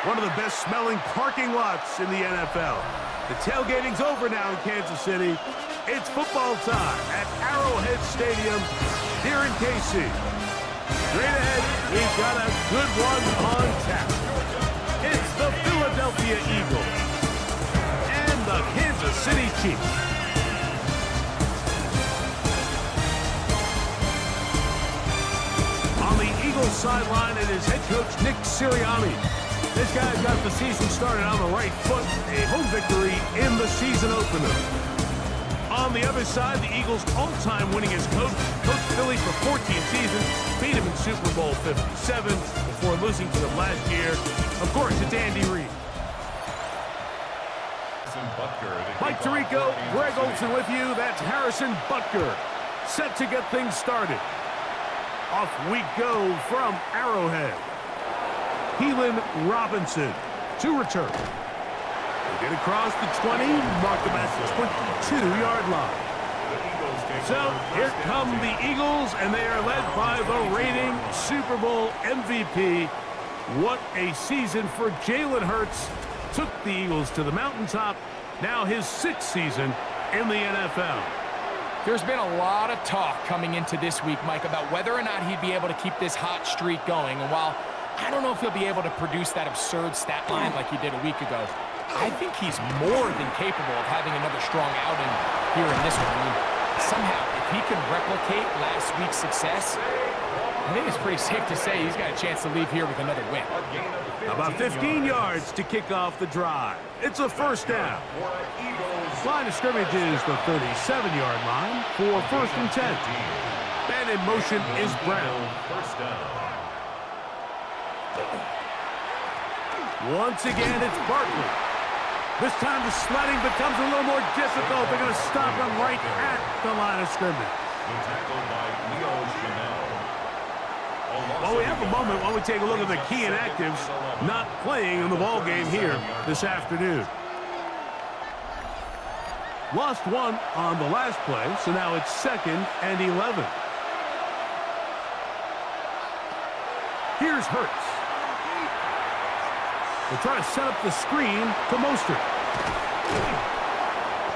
one of the best-smelling parking lots in the NFL. The tailgating's over now in Kansas City. It's football time at Arrowhead Stadium here in KC. Straight ahead, we've got a good one on tap. It's the Philadelphia Eagles and the Kansas City Chiefs. On the Eagles sideline, it is head coach Nick Sirianni. This guy got the season started on the right foot, a home victory in the season opener. On the other side, the Eagles' all-time winningest coach, coached Philly for 14 seasons, beat him in Super Bowl 57 before losing to them last year. Of course, it's Andy Reid. Mike Tirico, Greg Olsen with you. That's Harrison Butker, set to get things started. Off we go from Arrowhead. Keelan Robinson to return. They get across the 20, mark them at the 22-yard line. So here come the Eagles, and they are led by the reigning Super Bowl MVP. What a season for Jalen Hurts. Took the Eagles to the mountaintop. Now his 6th season in the NFL. There's been a lot of talk coming into this week, Mike, about whether or not he'd be able to keep this hot streak going. And while I don't know if he'll be able to produce that absurd stat line like he did a week ago, I think he's more than capable of having another strong outing here in this one. I mean, somehow, if he can replicate last week's success, I think it's pretty safe to say he's got a chance to leave here with another win. About 15 yards to kick off the drive. It's a first down. Line of scrimmage is the 37-yard line for 1st and 10. And in motion is Brown. Once again, it's Barkley. This time the sledding becomes a little more difficult. They're going to stop him right at the line of scrimmage. Well, we have a moment while we take a look at the key inactives not playing in the ball game here this afternoon. Lost one on the last play, so now it's 2nd and 11. Here's Hurts. They'll try to set up the screen to Mostert.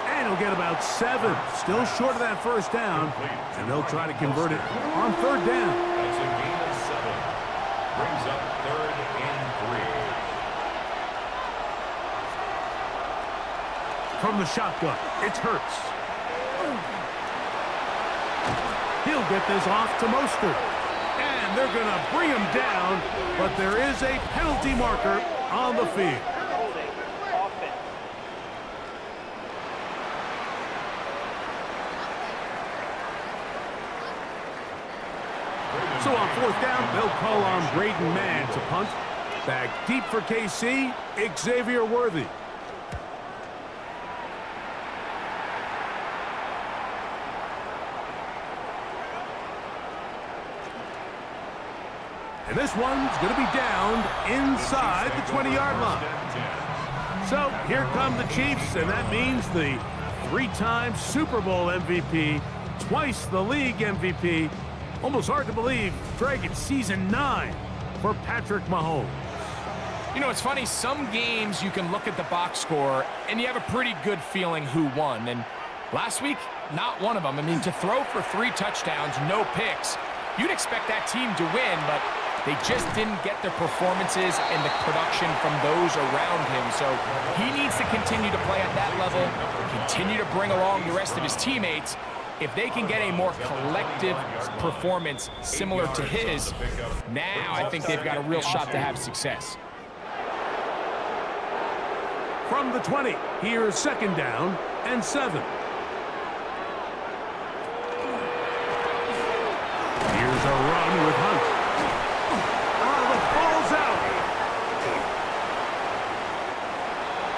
And he'll get about 7. Still short of that first down. And they'll try to convert it on 3rd down. That's a gain of 7. Brings up 3rd and 3. From the shotgun, it's Hurts. He'll get this off to Mostert. And they're going to bring him down, but there is a penalty marker on the field. So on 4th down, they'll call on Braden Mann to punt. Back deep for KC, Xavier Worthy. And this one's going to be downed inside the 20-yard line. So here come the Chiefs, and that means the 3-time Super Bowl MVP, twice the league MVP. Almost hard to believe, Greg, it's season 9 for Patrick Mahomes. You know, it's funny, some games you can look at the box score and you have a pretty good feeling who won. And last week, not one of them. I mean, to throw for 3 touchdowns, no picks, you'd expect that team to win, but they just didn't get the performances and the production from those around him. So he needs to continue to play at that level, continue to bring along the rest of his teammates. If they can get a more collective performance similar to his, now I think they've got a real shot to have success. From the 20, here's 2nd down and 7. Here's a run with Hunt.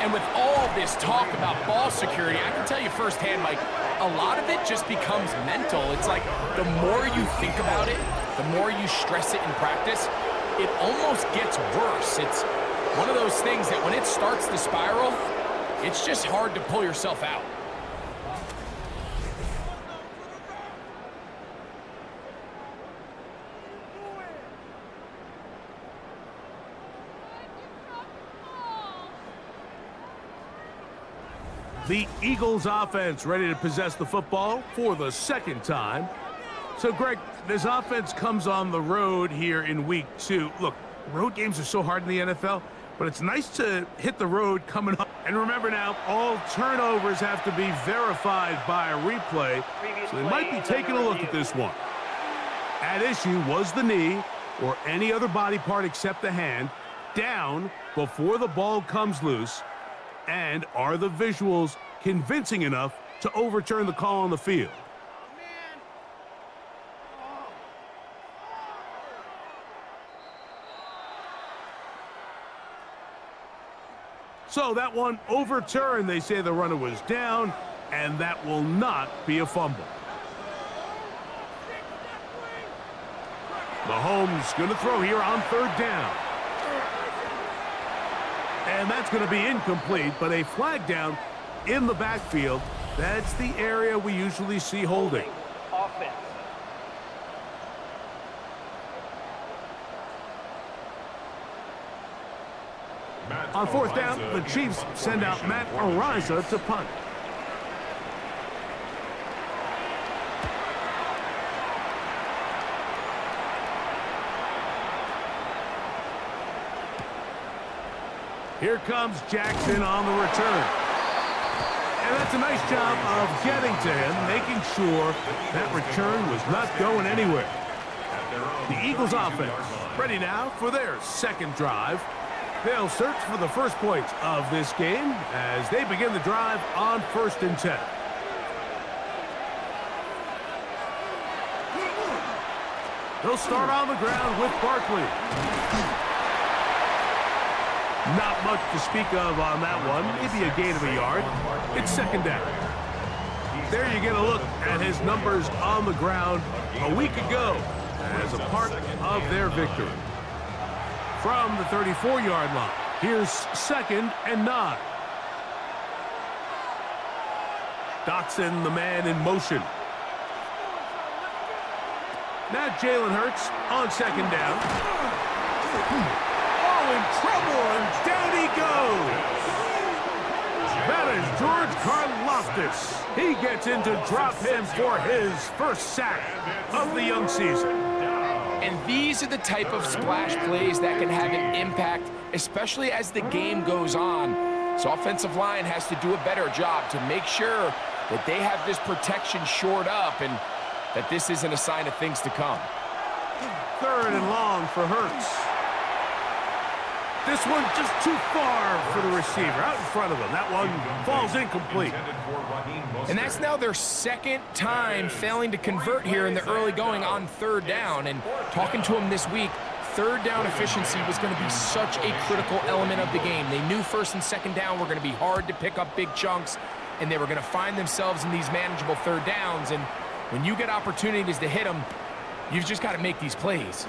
And with all this talk about ball security, I can tell you firsthand, Mike, a lot of it just becomes mental. It's like the more you think about it, the more you stress it in practice, it almost gets worse. It's one of those things that when it starts to spiral, it's just hard to pull yourself out. The Eagles offense ready to possess the football for the second time. So, Greg, this offense comes on the road here in week 2. Look, road games are so hard in the NFL, but it's nice to hit the road coming up. And remember now, all turnovers have to be verified by a replay, so they might be taking a look at this one. At issue was the knee or any other body part except the hand down before the ball comes loose. And are the visuals convincing enough to overturn the call on the field? So that one overturned. They say the runner was down, and that will not be a fumble. Mahomes going to throw here on 3rd down. And that's going to be incomplete, but a flag down in the backfield. That's the area we usually see holding. Offense. On 4th down, the Chiefs send out Matt Arrowhead to punt. Here comes Jackson on the return. And that's a nice job of getting to him, making sure that return was not going anywhere. The Eagles offense ready now for their second drive. They'll search for the first points of this game as they begin the drive on 1st and 10. They'll start on the ground with Barkley. Not much to speak of on that one. Maybe a gain of a yard. It's 2nd down. There you get a look at his numbers on the ground a week ago as a part of their victory. From the 34-yard line, here's 2nd and 9. Dotson, the man in motion. Now Jalen Hurts on 2nd down. Oh, in trouble, and down he goes. That is George Karlaftis. He gets in to drop him for his first sack of the young season. And these are the type of splash plays that can have an impact, especially as the game goes on. So offensive line has to do a better job to make sure that they have this protection shored up and that this isn't a sign of things to come. 3rd and long for Hurts. This one just too far for the receiver, out in front of him. That one falls incomplete. And that's now their 2nd time failing to convert here in the early going on 3rd down. And talking to him this week, 3rd down efficiency was going to be such a critical element of the game. They knew 1st and 2nd down were going to be hard to pick up big chunks, and they were going to find themselves in these manageable 3rd downs. And when you get opportunities to hit them, you've just got to make these plays.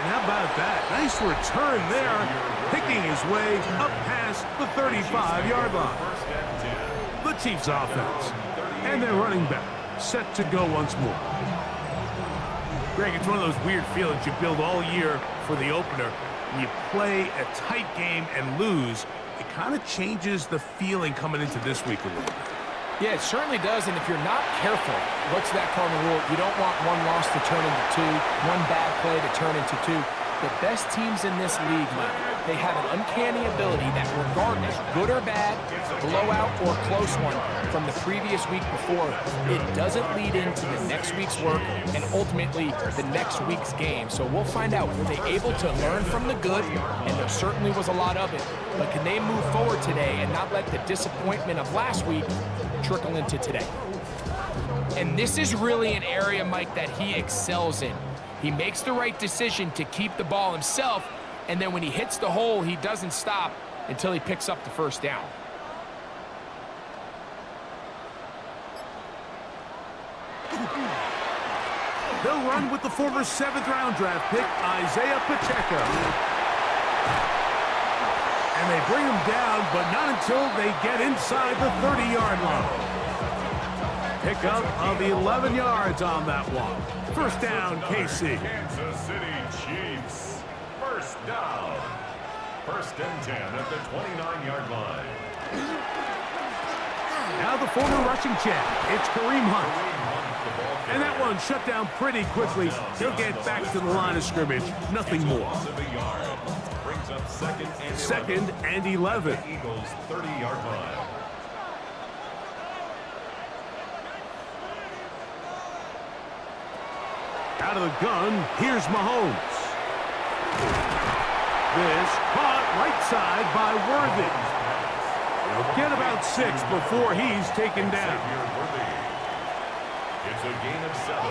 How about that? Nice return there, picking his way up past the 35-yard line. The Chiefs offense and their running back set to go once more. Greg, it's one of those weird feelings you build all year for the opener. When you play a tight game and lose, it kind of changes the feeling coming into this week a little bit. Yeah, it certainly does, and if you're not careful, what's that cardinal rule? You don't want one loss to turn into 2, one bad play to turn into 2. The best teams in this league, Mike, they have an uncanny ability that regardless, good or bad, blowout or close one from the previous week before, it doesn't lead into the next week's work and ultimately the next week's game. So we'll find out, were they able to learn from the good, and there certainly was a lot of it, but can they move forward today and not let the disappointment of last week trickle into today? And this is really an area, Mike, that he excels in. He makes the right decision to keep the ball himself, and then when he hits the hole, he doesn't stop until he picks up the 1st down. They'll run with the former 7th-round draft pick, Isaiah Pacheco. And they bring him down, but not until they get inside the 30-yard line. Pickup of 11 yards on that one. 1st down, KC. Kansas City Chiefs. 1st down. First and 10 at the 29-yard line. Now the former rushing champ, it's Kareem Hunt. And that one shut down pretty quickly. He'll get back to the line of scrimmage, nothing more. Brings up second and 11. Eagles 30-yard line. Out of the gun, here's Mahomes. This caught right side by Worthy. He'll get about 6 before he's taken down. It's a gain of 7.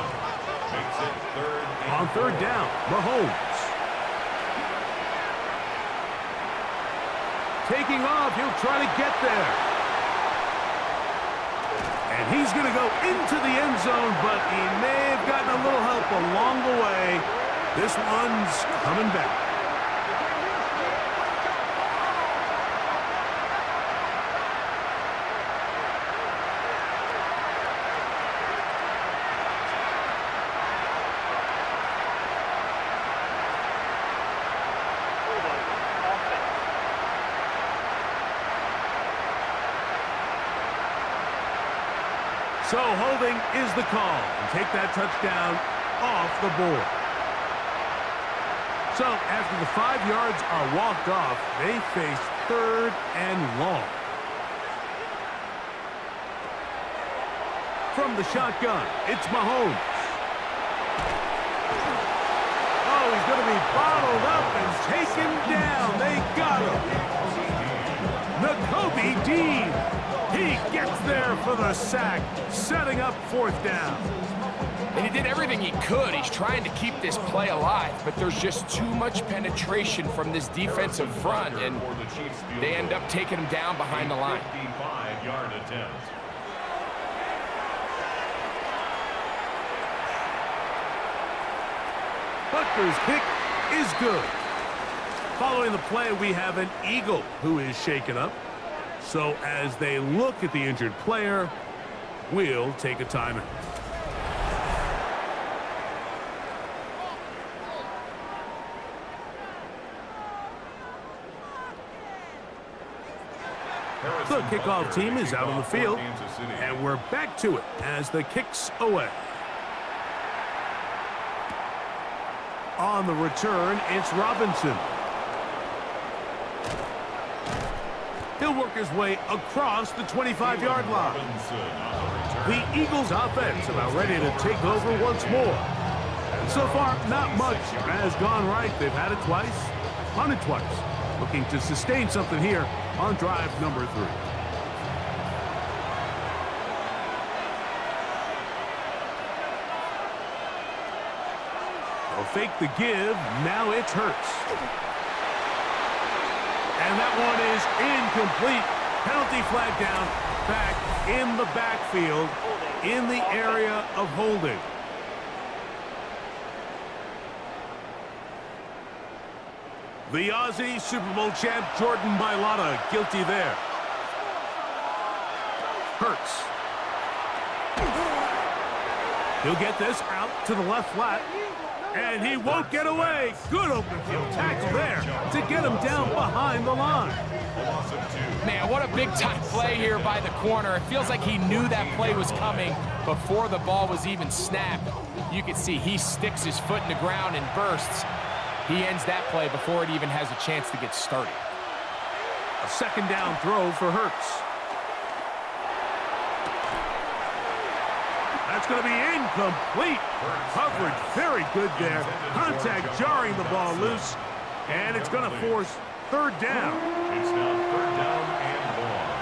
Makes it third and On third down, Mahomes. Taking off, he'll try to get there. And he's going to go into the end zone, but he may have gotten a little help along the way. This one's coming back. So holding is the call, and take that touchdown off the board. So after the 5 yards are walked off, they face third and long. From the shotgun, it's Mahomes. Oh, he's going to be bottled up and taken down. They got him. Nakobe Dean. He gets there for the sack, setting up fourth down. And he did everything he could. He's trying to keep this play alive, but there's just too much penetration from this defensive front, and they end up taking him down behind the line. 55-yard attempt. Butker's kick is good. Following the play, we have an Eagle who is shaken up. So as they look at the injured player, we'll take a timeout. The kickoff team is out on the field, and we're back to it as the kick's away. On the return, it's Robinson. He'll work his way across the 25-yard line. The Eagles' offense about ready to take over once more. So far, not much has gone right. They've had it twice, punted twice. Looking to sustain something here on drive number 3. They'll fake the give. Now it's Hurts. And that one is incomplete. Penalty flag down, back in the backfield, in the area of holding. The Aussie Super Bowl champ Jordan Mailata guilty there. Hurts. He'll get this out to the left flat. And he won't get away. Good open field tackle there to get him down behind the line. Man, what a big-time play here by the corner. It feels like he knew that play was coming before the ball was even snapped. You can see he sticks his foot in the ground and bursts. He ends that play before it even has a chance to get started. A second down throw for Hurts. That's going to be incomplete. Coverage very good there. Contact jarring the ball loose. And it's going to force third down. It's now third down and long.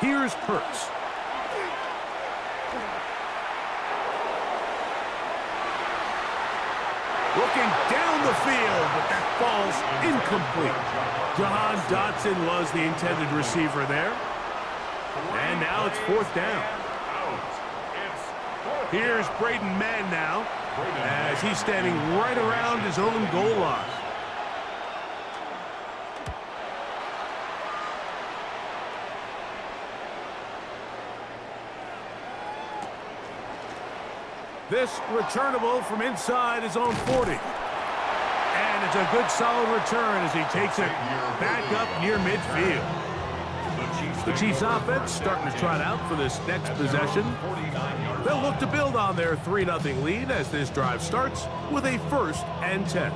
Here's Hurts. Looking down the field, but that falls incomplete. Jahan Dotson was the intended receiver there. And now it's fourth down. Here's Braden Mann now, as he's standing right around his own goal line. This returnable from inside his own 40. And it's a good solid return as he takes it back up near midfield. The Chiefs offense starting to trot out for this next possession. They'll look to build on their 3-0 lead as this drive starts with a 1st and 10.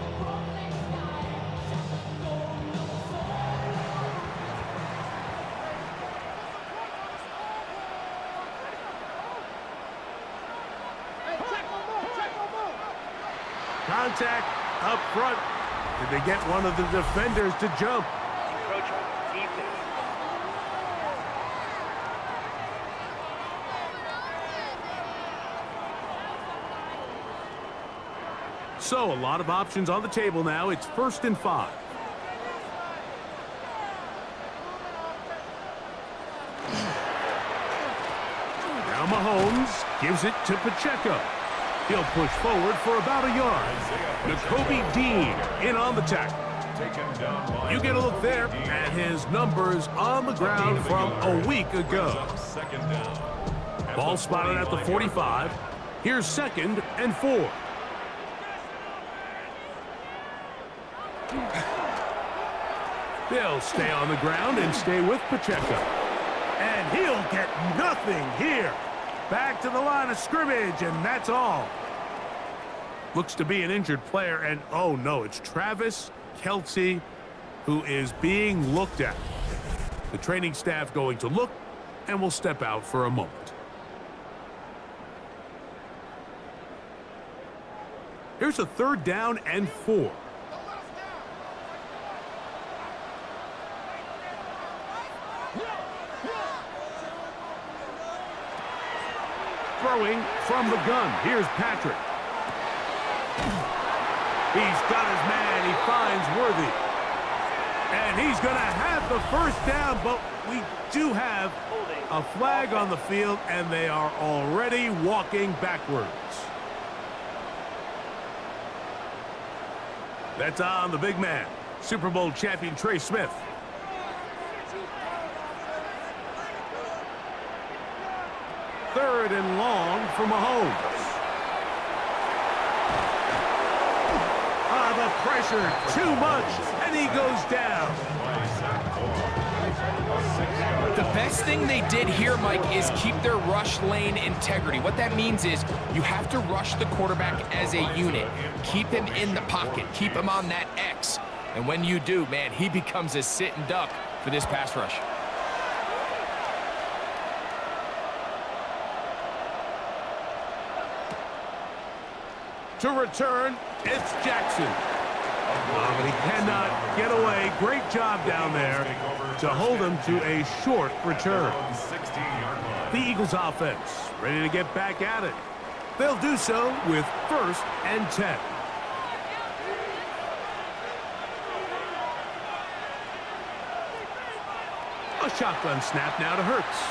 Contact up front. Did they get one of the defenders to jump? So, a lot of options on the table now. It's 1st and 5. Now Mahomes gives it to Pacheco. He'll push forward for about a yard. Nakobe Dean in on the tackle. You get a look there at his numbers on the ground from a week ago. Ball spotted at the 45. Here's 2nd and 4. They'll stay on the ground and stay with Pacheco. And he'll get nothing here. Back to the line of scrimmage, and that's all. Looks to be an injured player, and oh no, it's Travis Kelce who is being looked at. The training staff going to look, and will step out for a moment. Here's a 3rd down and 4. Throwing from the gun. Here's Patrick. He's got his man. He finds Worthy. And he's going to have the 1st down, but we do have a flag on the field, and they are already walking backwards. That's on the big man, Super Bowl champion Trey Smith. Third and long for Mahomes. The pressure, too much, and he goes down. The best thing they did here, Mike, is keep their rush lane integrity. What that means is you have to rush the quarterback as a unit. Keep him in the pocket. Keep him on that X. And when you do, man, he becomes a sit and duck for this pass rush. To return, it's Jackson. But he cannot get away. Great job down there to hold him to a short return. The Eagles offense ready to get back at it. They'll do so with 1st and 10. A shotgun snap now to Hurts.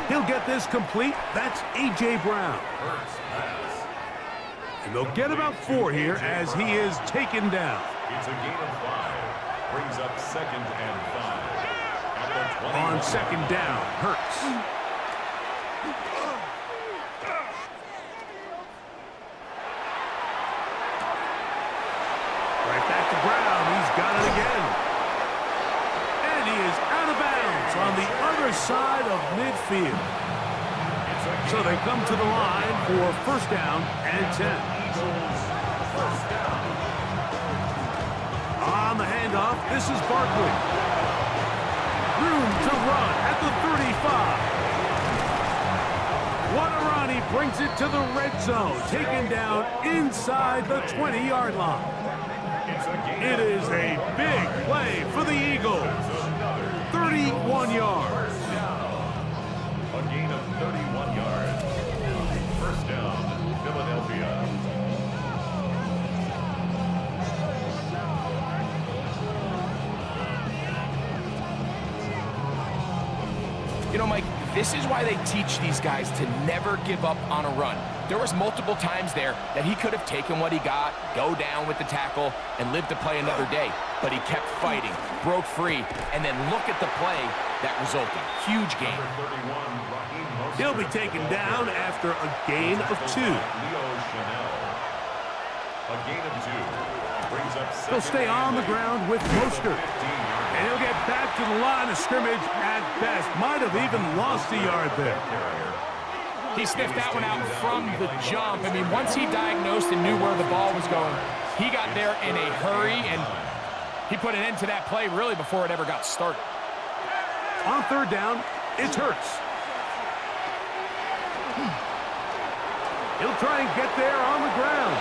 He'll get this complete. That's A.J. Brown. And they'll get about 4 here as he is taken down. It's a gain of 5. Brings up 2nd and 5. On 2nd down, Hurts. Right back to Brown. He's got it again. And he is out of bounds on the other side of midfield. So they come to the line for 1st down and 10. On the handoff, this is Barkley. Room to run at the 35. What a run. He brings it to the red zone. Taken down inside the 20-yard line. It is a big play for the Eagles. 31 yards. A gain of 31 yards. 1st down, Philadelphia. You know, Mike, this is why they teach these guys to never give up on a run. There was multiple times there that he could have taken what he got, go down with the tackle, and live to play another day. but he kept fighting, broke free, and then look at the play that resulted. Huge game. He'll be taken down after a gain of 2. A gain of 2 brings up second. He'll stay on the ground with Mostert. And he'll get back to the line of scrimmage at best. Might have even lost a yard there. He sniffed that one out from the jump. I mean, once he diagnosed and knew where the ball was going, he got there in a hurry, and he put an end to that play really before it ever got started. On third down, it's Hurts. He'll try and get there on the ground.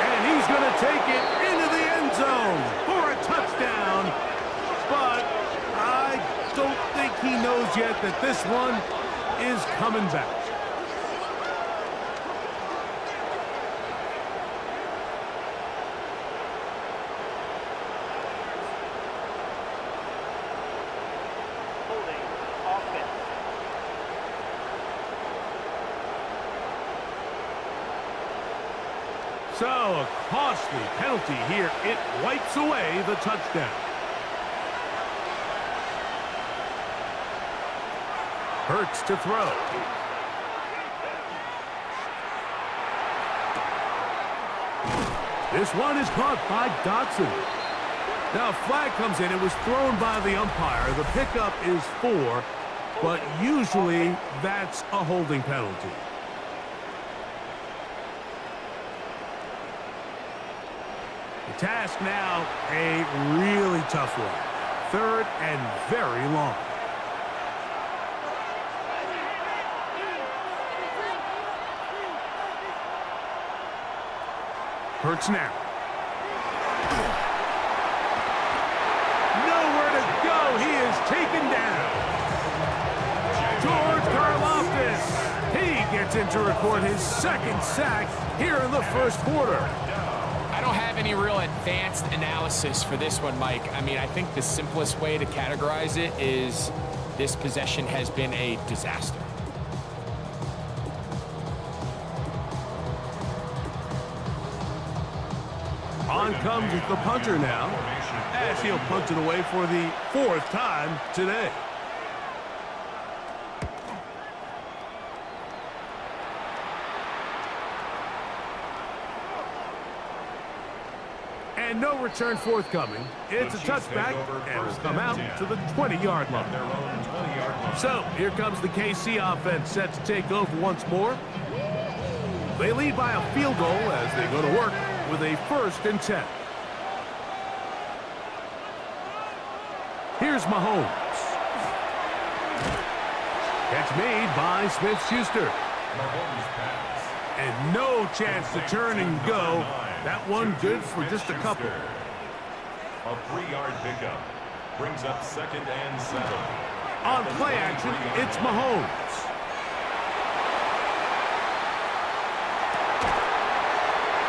And he's going to take it into the end zone for a touchdown. But I don't think he knows yet that this one is coming back. So, a costly penalty here. It wipes away the touchdown. Hurts to throw. This one is caught by Dotson. Now, a flag comes in. It was thrown by the umpire. The pickup is 4, but usually that's a holding penalty. The task now, a really tough one. Third and very long. Hurts now. Nowhere to go. He is taken down. George Karlaftis. He gets in to record his second sack here in the first quarter. I don't have any real advanced analysis for this one, Mike. I mean, I think the simplest way to categorize it is this possession has been a disaster. On comes the punter now, as he'll punt it away for the 4th time today. And no return forthcoming. It's a touchback, and will come out to the 20-yard line. So, here comes the KC offense set to take over once more. They lead by a field goal as they go to work with a 1st and 10. Here's Mahomes. Catch made by Smith-Schuster. And no chance to turn and go. That one good for just a couple. A 3-yard pickup brings up 2nd and 7. On play action, it's Mahomes.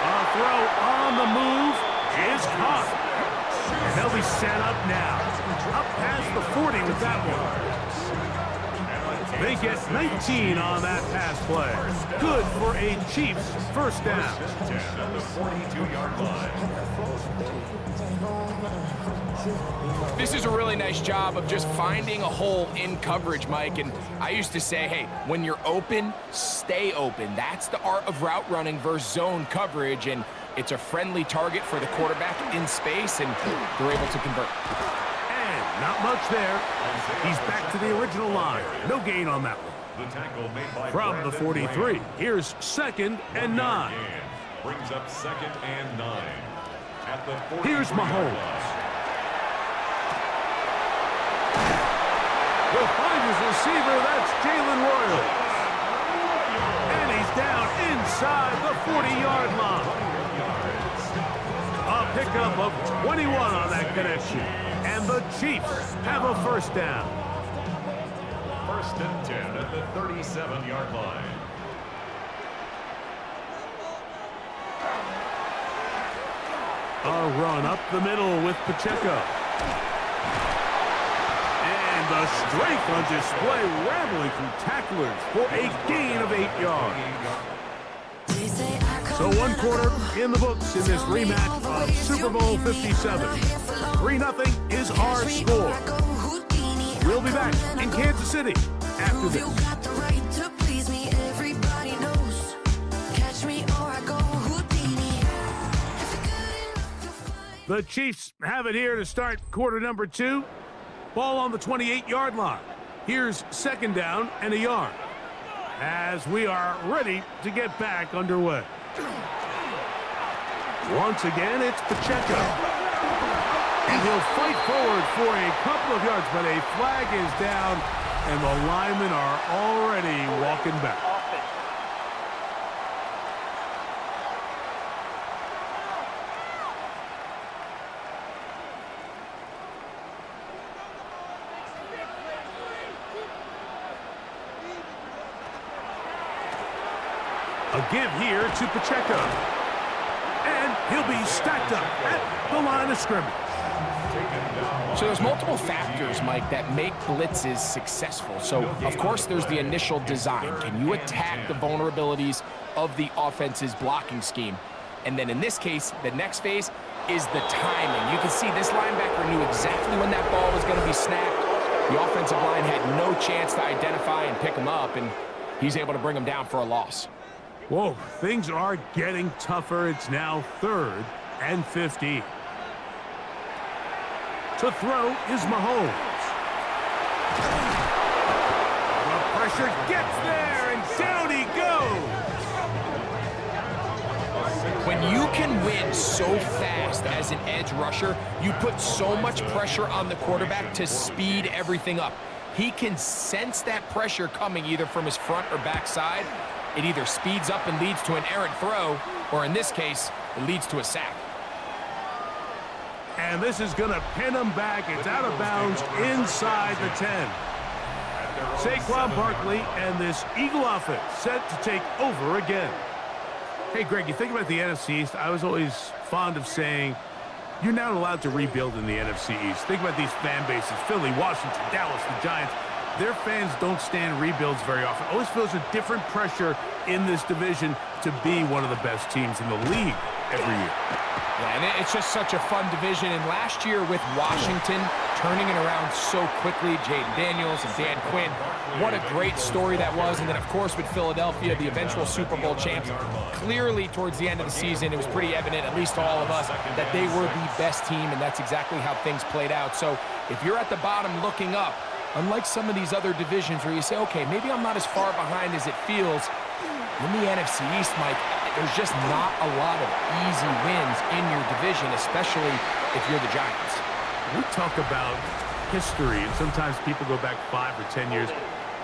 A throw on the move is caught. And they'll be set up now. Up past the 40 with that one. They get 19 on that pass play. Good for a Chiefs 1st down. At the 42-yard line. This is a really nice job of just finding a hole in coverage, Mike. And I used to say, hey, when you're open, stay open. That's the art of route running versus zone coverage. And it's a friendly target for the quarterback in space, and they're able to convert. And not much there. He's back to the original line. No gain on that one. The tackle made by From the 43, here's 2nd and 9. Brings up 2nd and 9. At the 40. Here's Mahomes. Will find his receiver. That's Jalen Royal. And he's down inside the 40-yard line. A pickup of 21 on that connection. And the Chiefs have a 1st down. 1st and 10 at the 37-yard line. A run up the middle with Pacheco. And the strength on display, rambling through tacklers for a gain of 8 yards. They say I So one quarter in the books in this rematch of Super Bowl 57. 3-0 is our score. We'll be back in Kansas City after this. The Chiefs have it here to start quarter number 2. Ball on the 28-yard line. Here's second down and a yard as we are ready to get back underway. Once again, it's Pacheco. And he'll fight forward for a couple of yards, but a flag is down, and the linemen are already walking back. A give here to Pacheco. And he'll be stacked up at the line of scrimmage. So there's multiple factors, Mike, that make blitzes successful. So, of course, there's the initial design. Can you attack the vulnerabilities of the offense's blocking scheme? And then in this case, the next phase is the timing. You can see this linebacker knew exactly when that ball was going to be snapped. The offensive line had no chance to identify and pick him up, and he's able to bring him down for a loss. Whoa, things are getting tougher. It's now 3rd and 15. To throw is Mahomes. The pressure gets there, and down he goes. When you can win so fast as an edge rusher, you put so much pressure on the quarterback to speed everything up. He can sense that pressure coming either from his front or back side. It either speeds up and leads to an errant throw, or in this case, it leads to a sack. And this is going to pin him back. It's out of bounds inside the 10. Saquon Barkley and this Eagle offense set to take over again. Hey, Greg, you think about the NFC East, I was always fond of saying, you're not allowed to rebuild in the NFC East. Think about these fan bases, Philly, Washington, Dallas, the Giants. Their fans don't stand rebuilds very often. Always feels a different pressure in this division to be one of the best teams in the league every year. Yeah, and it's just such a fun division. And last year with Washington turning it around so quickly, Jaden Daniels and Dan Quinn, what a great story that was. And then, of course, with Philadelphia, the eventual Super Bowl champs, clearly towards the end of the season, it was pretty evident, at least to all of us, that they were the best team, and that's exactly how things played out. So if you're at the bottom looking up, unlike some of these other divisions where you say, okay, maybe I'm not as far behind as it feels, in the NFC East, Mike, there's just not a lot of easy wins in your division, especially if you're the Giants. We talk about history, and sometimes people go back 5 or 10 years.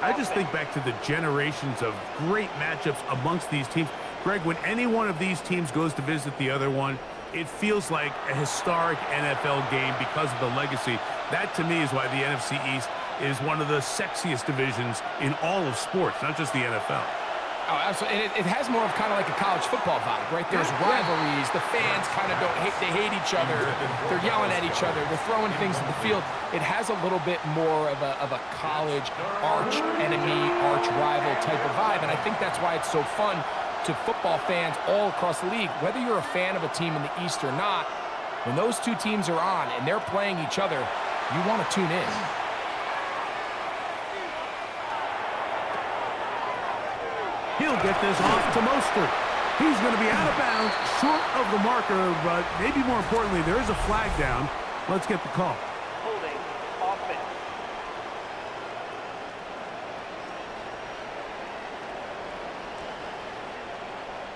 I just think back to the generations of great matchups amongst these teams. Greg, when any one of these teams goes to visit the other one, it feels like a historic NFL game because of the legacy. That, to me, is why the NFC East is one of the sexiest divisions in all of sports, not just the NFL. Oh, absolutely. And it has more of kind of like a college football vibe, right? There's rivalries. The fans kind of they hate each other. They're yelling at each other. They're throwing things at the field. It has a little bit more of a college arch enemy, arch rival type of vibe. And I think that's why it's so fun to football fans all across the league. Whether you're a fan of a team in the East or not, when those two teams are on and they're playing each other, you want to tune in. He'll get this off to Mostert. He's going to be out of bounds, short of the marker, but maybe more importantly, there is a flag down. Let's get the call. Holding offense.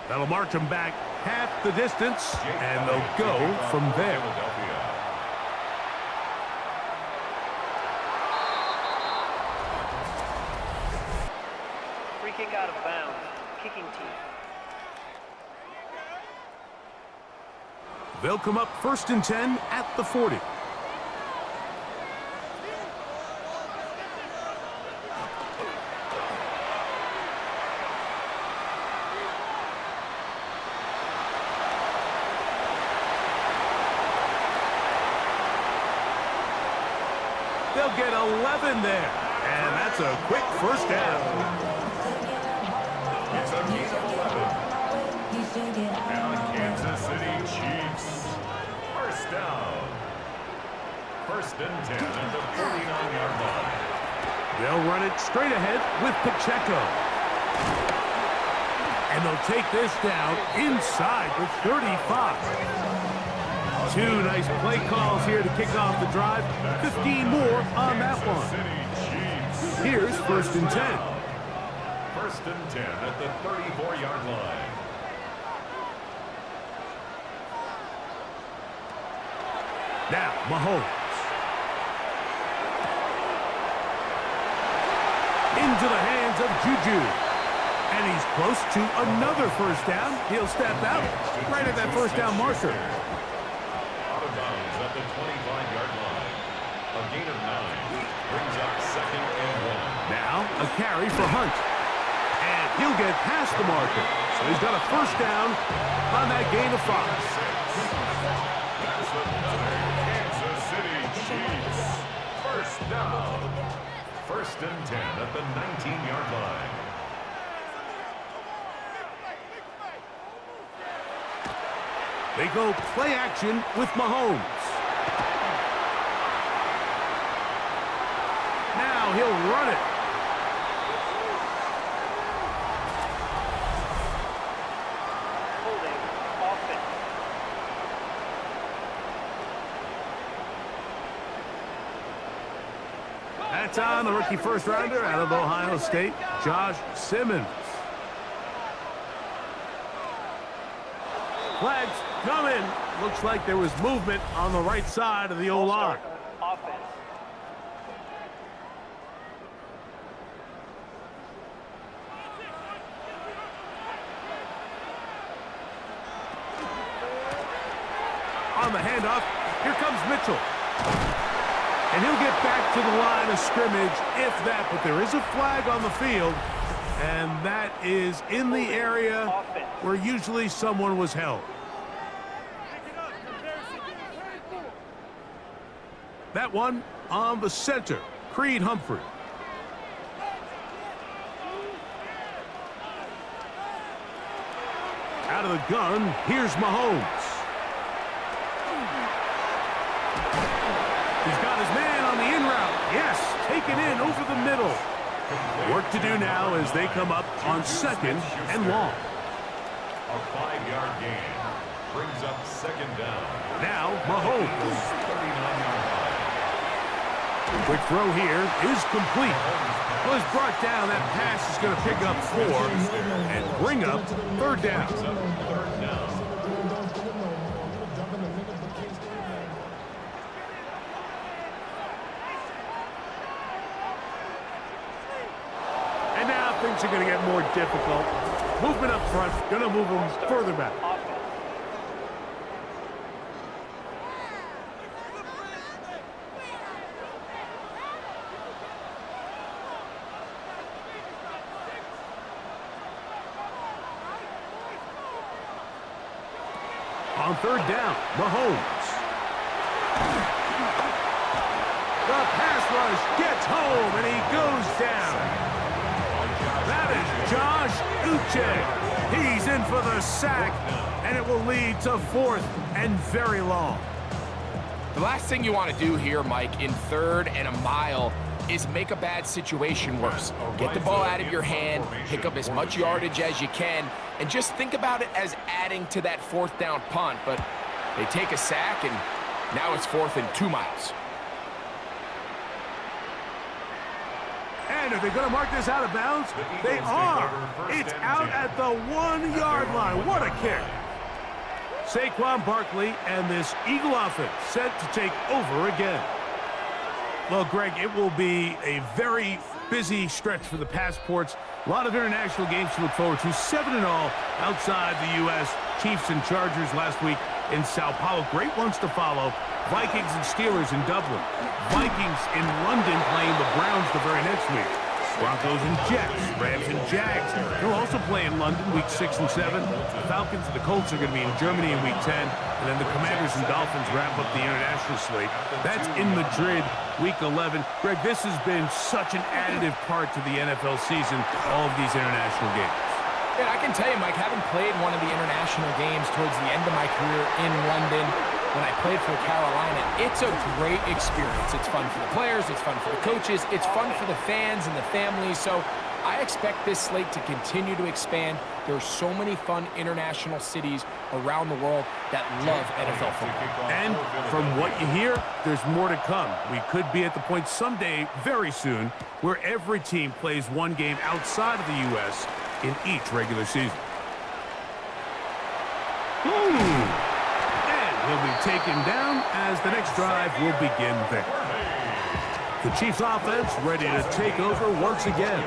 That'll march them back half the distance, and they'll go from there. Free kick out of bounds. Kicking team. They'll come up 1st and 10 at the 40. They'll get 11 there, and that's a quick first down. It's a gain of 11. Now Kansas City Chiefs. First down. First and 10 at the 49-yard line. They'll run it straight ahead with Pacheco. And they'll take this down inside the 35. Two nice play calls here to kick off the drive. 15 more on that one. Here's first and 10. First and 10 at the 34-yard line. Now, Mahomes. Into the hands of Juju. And he's close to another first down. He'll step out right at that first down marker. Out of bounds at the 25-yard line. A gain of 9 brings up second and 1. Now, a carry for Hunt. And he'll get past the marker. So he's got a first down on that gain of 5. That's another Kansas City Chiefs. First down. First and 10 at the 19-yard line. They go play action with Mahomes. Now he'll run it. Holding offense. That's on the rookie first rounder out of Ohio State, Josh Simmons. Flags coming. Looks like there was movement on the right side of the O-line. Offense. On the handoff, here comes Mitchell. And he'll get back to the line of scrimmage, if that. But there is a flag on the field, and that is in the area where usually someone was held. That one on the center, Creed Humphrey. Out of the gun, here's Mahomes. He's got his man on the in route. Yes, taken in over the middle. Work to do now as they come up on second and long. A 5-yard gain brings up second down. Now, Mahomes. 39-yard line. Quick throw here is complete. Well, it's brought down. That pass is going to pick up 4 and bring up third down. Third down. And now things are going to get more difficult. Movement up front, going to move them further back. On third down, Mahomes. The pass rush gets home, and he goes down. That is Josh Uche. He's in for the sack, and it will lead to fourth and very long. The last thing you want to do here, Mike, in third and a mile is make a bad situation worse. Get the ball out of your hand, pick up as much yardage as you can, and just think about it as adding to that fourth down punt. But they take a sack, and now it's 4th and 2 miles. And are they going to mark this out of bounds? They are. It's out at the 1-yard line. What a kick. Saquon Barkley and this Eagle offense set to take over again. Well, Greg, it will be a very busy stretch for the passports. A lot of international games to look forward to. 7-0 outside the U.S. Chiefs and Chargers last week in Sao Paulo. Great ones to follow. Vikings and Steelers in Dublin. Vikings in London playing the Browns the very next week. Broncos and Jets, Rams and Jags. They'll also play in London week 6 and 7. The Falcons and the Colts are going to be in Germany in week 10. And then the Commanders and Dolphins wrap up the international slate. That's in Madrid week 11. Greg, this has been such an additive part to the NFL season, all of these international games. Yeah, I can tell you, Mike, having played one of the international games towards the end of my career in London, when I played for Carolina, it's a great experience. It's fun for the players, it's fun for the coaches, it's fun for the fans and the families. So I expect this slate to continue to expand. There's so many fun international cities around the world that love NFL football. And from what you hear, there's more to come. We could be at the point someday, very soon, where every team plays one game outside of the U.S. in each regular season. And he'll be taken down as the next drive will begin there. The Chiefs offense ready to take over once again.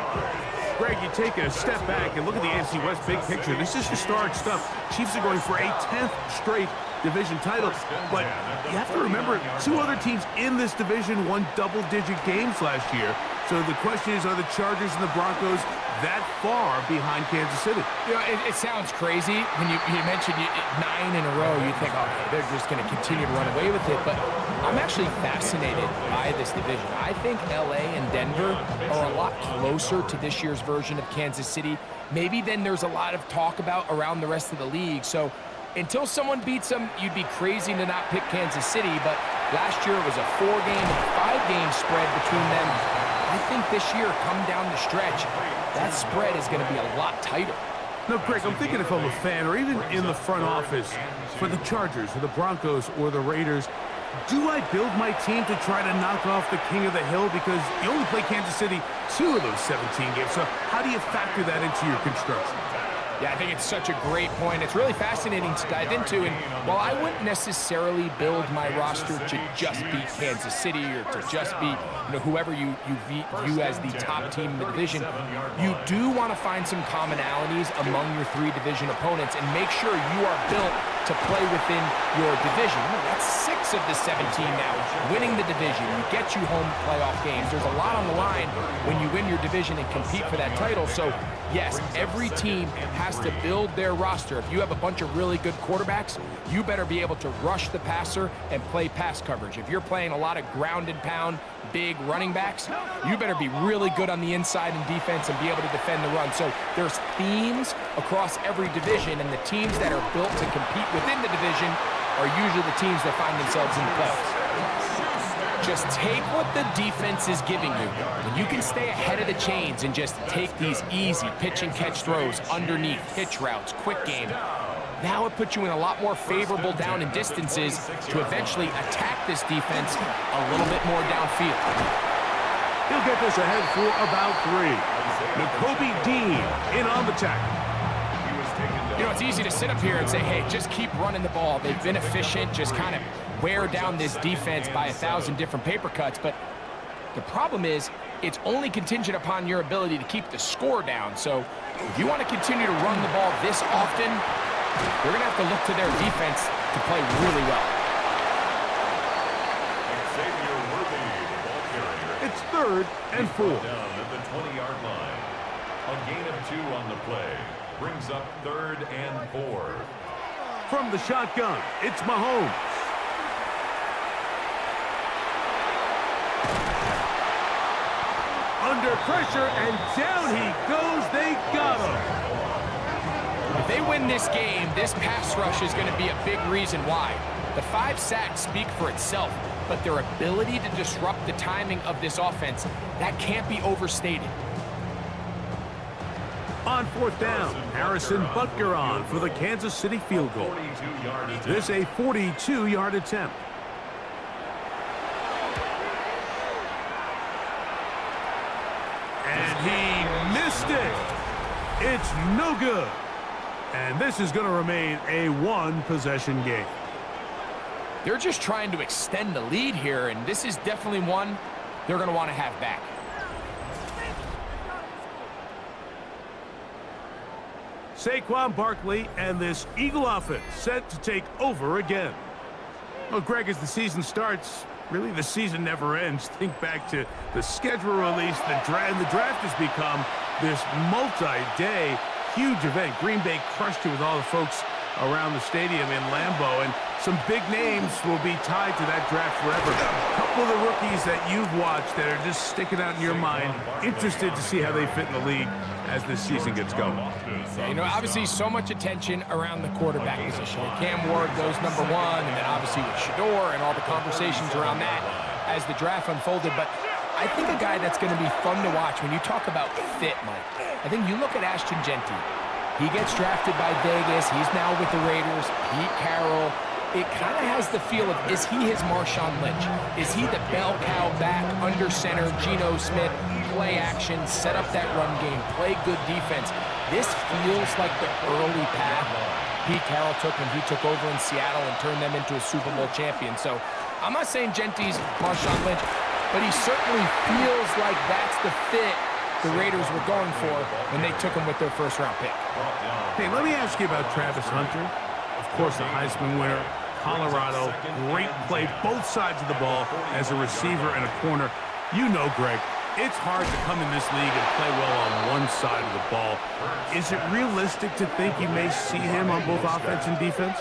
Greg, you take a step back and look at the AFC West big picture. This is historic stuff. Chiefs are going for a 10th straight division title, but you have to remember, two other teams in this division won double-digit games last year. So the question is, are the Chargers and the Broncos that far behind Kansas City? You know, it sounds crazy. When you mentioned 9 in a row, you think, oh, they're just going to continue to run away with it. But I'm actually fascinated by this division. I think LA and Denver are a lot closer to this year's version of Kansas City, maybe than there's a lot of talk about around the rest of the league. So until someone beats them, you'd be crazy to not pick Kansas City. But last year it was a 4-game and 5-game spread between them. I think this year, come down the stretch, that spread is going to be a lot tighter. No, Greg, I'm thinking if I'm a fan or even in the front office for the Chargers or the Broncos or the Raiders, do I build my team to try to knock off the king of the hill? Because you only play Kansas City 2 of those 17 games. So how do you factor that into your construction? Yeah, I think it's such a great point. It's really fascinating to dive into. And while I wouldn't necessarily build my roster to just beat Kansas City or to just beat whoever you view as the top team in the division, you do want to find some commonalities among your 3 division opponents and make sure you are built to play within your division. That's 6 of the 17 now. Winning the division, you get you home playoff games. There's a lot on the line when you win your division and compete for that title. So yes, every team has to build their roster. If you have a bunch of really good quarterbacks, you better be able to rush the passer and play pass coverage. If you're playing a lot of ground and pound, big running backs, you better be really good on the inside in defense and be able to defend the run. So there's themes across every division, and the teams that are built to compete within the division are usually the teams that find themselves in the playoffs. Just take what the defense is giving you. When you can stay ahead of the chains and just take these easy pitch and catch throws underneath, hitch routes, quick game, now it puts you in a lot more favorable down and distances to eventually attack this defense a little bit more downfield. He'll get this ahead for about 3. Nakobe Dean in on the tackle. You know, it's easy to sit up here and say, hey, just keep running the ball. They've been efficient, just kind of wear down this defense by 1,000 different paper cuts. But the problem is, it's only contingent upon your ability to keep the score down. So if you want to continue to run the ball this often, you're going to have to look to their defense to play really well. It's 3rd and 4. Down at the 20-yard line. A gain of 2 on the play. Brings up 3rd and 4. From the shotgun, it's Mahomes. Under pressure, and down he goes. They got him. If they win this game, this pass rush is going to be a big reason why. The 5 sacks speak for itself, but their ability to disrupt the timing of this offense, that can't be overstated. On 4th down, Harrison Butker on for the Kansas City field goal. This a 42-yard attempt. And he missed it. It's no good. And this is going to remain a 1-possession game. They're just trying to extend the lead here, and this is definitely one they're going to want to have back. Saquon Barkley and this Eagle offense set to take over again. Well, Greg, as the season starts, really the season never ends. Think back to the schedule release, the draft has become this multi-day huge event. Green Bay crushed it with all the folks around the stadium in Lambeau, and Some big names will be tied to that draft forever. A couple of the rookies that you've watched that are just sticking out in your mind. Interested to see how they fit in the league as this season gets going. Yeah, you know, obviously so much attention around the quarterback position. Cam Ward goes #1, and then obviously with Shador and all the conversations around that as the draft unfolded. But I think a guy that's going to be fun to watch when you talk about fit, Mike, I think you look at Ashton Genty. He gets drafted by Vegas. He's now with the Raiders. Pete Carroll. It kind of has the feel of, is he his Marshawn Lynch? Is he the bell cow back, under center, Geno Smith, play action, set up that run game, play good defense? This feels like the early path Pete Carroll took when he took over in Seattle and turned them into a Super Bowl champion. So I'm not saying Genty's Marshawn Lynch, but he certainly feels like that's the fit the Raiders were going for when they took him with their first-round pick. Hey, let me ask you about Travis Hunter. Of course, the Heisman winner, Colorado, great play, both sides of the ball as a receiver and a corner. You know, Greg, it's hard to come in this league and play well on one side of the ball. Is it realistic to think you may see him on both offense and defense?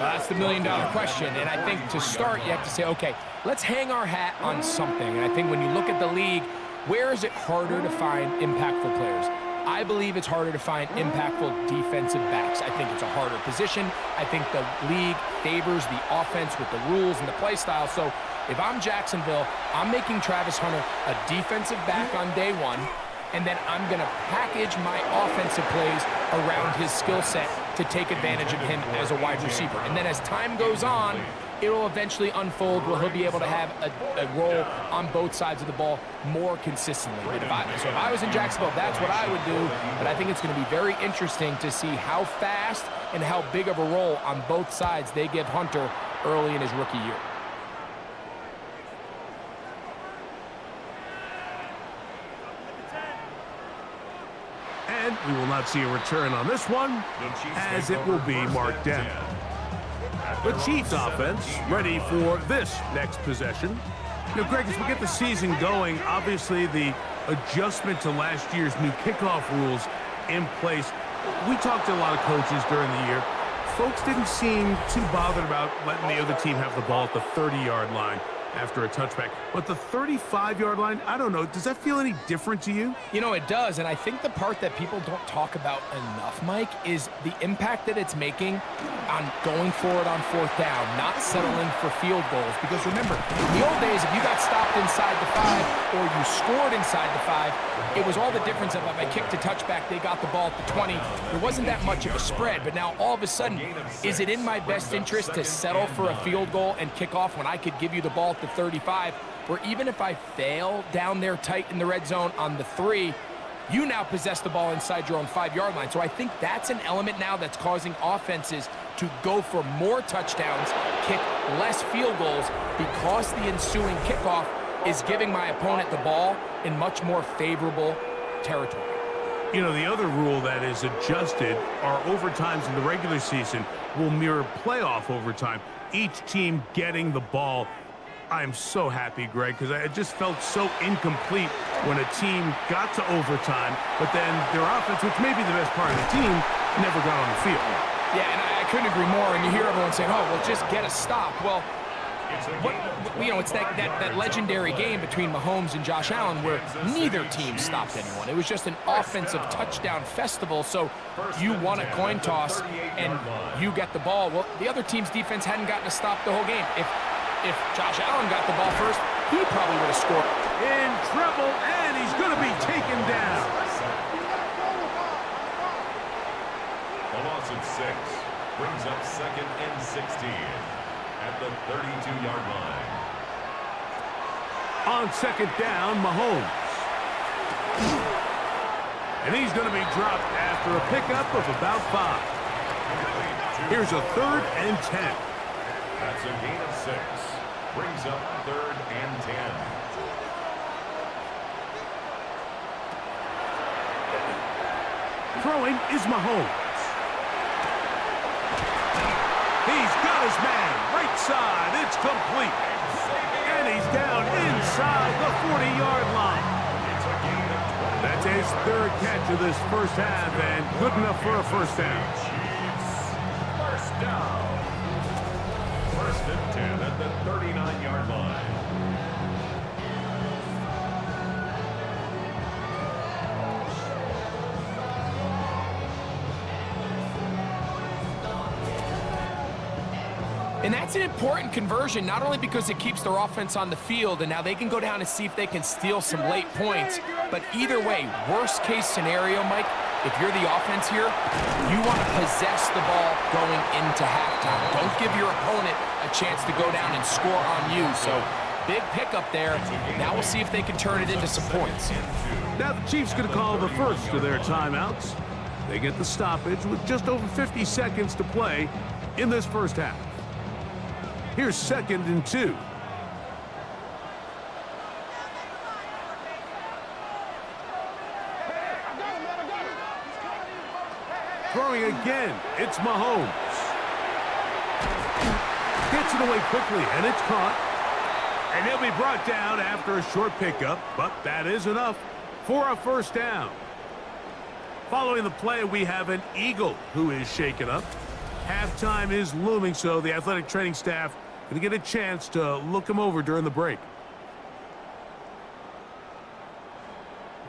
That's the million-dollar question, and I think to start, you have to say, okay, let's hang our hat on something. And I think when you look at the league, where is it harder to find impactful players? I believe it's harder to find impactful defensive backs. I think it's a harder position. I think the league favors the offense with the rules and the play style. So if I'm Jacksonville, I'm making Travis Hunter a defensive back on day one, and then I'm going to package my offensive plays around his skill set to take advantage of him as a wide receiver. And then as time goes on, it will eventually unfold where he'll be able to have a role on both sides of the ball more consistently. But if I was in Jacksonville, that's what I would do. But I think it's going to be very interesting to see how fast and how big of a role on both sides they give Hunter early in his rookie year. And we will not see a return on this one, as it will be marked down. The Chiefs offense ready for this next possession. You know, Greg, as we get the season going, obviously the adjustment to last year's new kickoff rules in place. We talked to a lot of coaches during the year. Folks didn't seem too bothered about letting the other team have the ball at the 30-yard line after a touchback. But the 35-yard line, I don't know, does that feel any different to you? You know, it does, and I think the part that people don't talk about enough, Mike, is the impact that it's making on going forward on fourth down, not settling for field goals. Because remember, in the old days, if you got stopped inside the 5 or you scored inside the 5, it was all the difference of if I kicked a touchback, they got the ball at the 20. There wasn't that much of a spread, but now all of a sudden, is it in my best interest to settle for a field goal and kick off when I could give you the ball at the 35, where even if I fail down there tight in the red zone on the 3, you now possess the ball inside your own 5-yard line. So I think that's an element now that's causing offenses to go for more touchdowns, kick less field goals, because the ensuing kickoff is giving my opponent the ball in much more favorable territory. You know, the other rule that is adjusted are overtimes in the regular season will mirror playoff overtime, each team getting the ball. I'm so happy, Greg, because it just felt so incomplete when a team got to overtime, but then their offense, which may be the best part of the team, never got on the field. Yeah, and I couldn't agree more. And you hear everyone saying, oh, well, just get a stop. Well, it's that legendary game between Mahomes and Josh Allen where neither team stopped anyone. It was just an offensive touchdown festival. So you won a coin toss and you get the ball. Well, the other team's defense hadn't gotten a stop the whole game. If Josh Allen got the ball first, he probably would have scored. In trouble, and he's going to be taken down. A loss of 6 brings up 2nd and 16 at the 32-yard line. On 2nd down, Mahomes. And he's going to be dropped after a pickup of about 5. Here's a 3rd and 10. That's a gain of 6. Brings up 3rd and 10. Throwing is Mahomes. He's got his man right side. It's complete. And he's down inside the 40-yard line. That's his 3rd catch of this first half, and good enough for a first down. First down. the 39-yard line. And that's an important conversion, not only because it keeps their offense on the field, and now they can go down and see if they can steal some late points, but either way, worst case scenario, Mike, if you're the offense here, you want to possess the ball going into halftime. Don't give your opponent a chance to go down and score on you. So big pickup there. Now we'll see if they can turn it into some points. Now the Chiefs going to call the first of their timeouts. They get the stoppage with just over 50 seconds to play in this first half. Here's 2nd and 2. Throwing again, it's Mahomes. Gets it away quickly, and it's caught. And he'll be brought down after a short pickup, but that is enough for a first down. Following the play, we have an Eagle who is shaken up. Halftime is looming, so the athletic training staff going to get a chance to look him over during the break.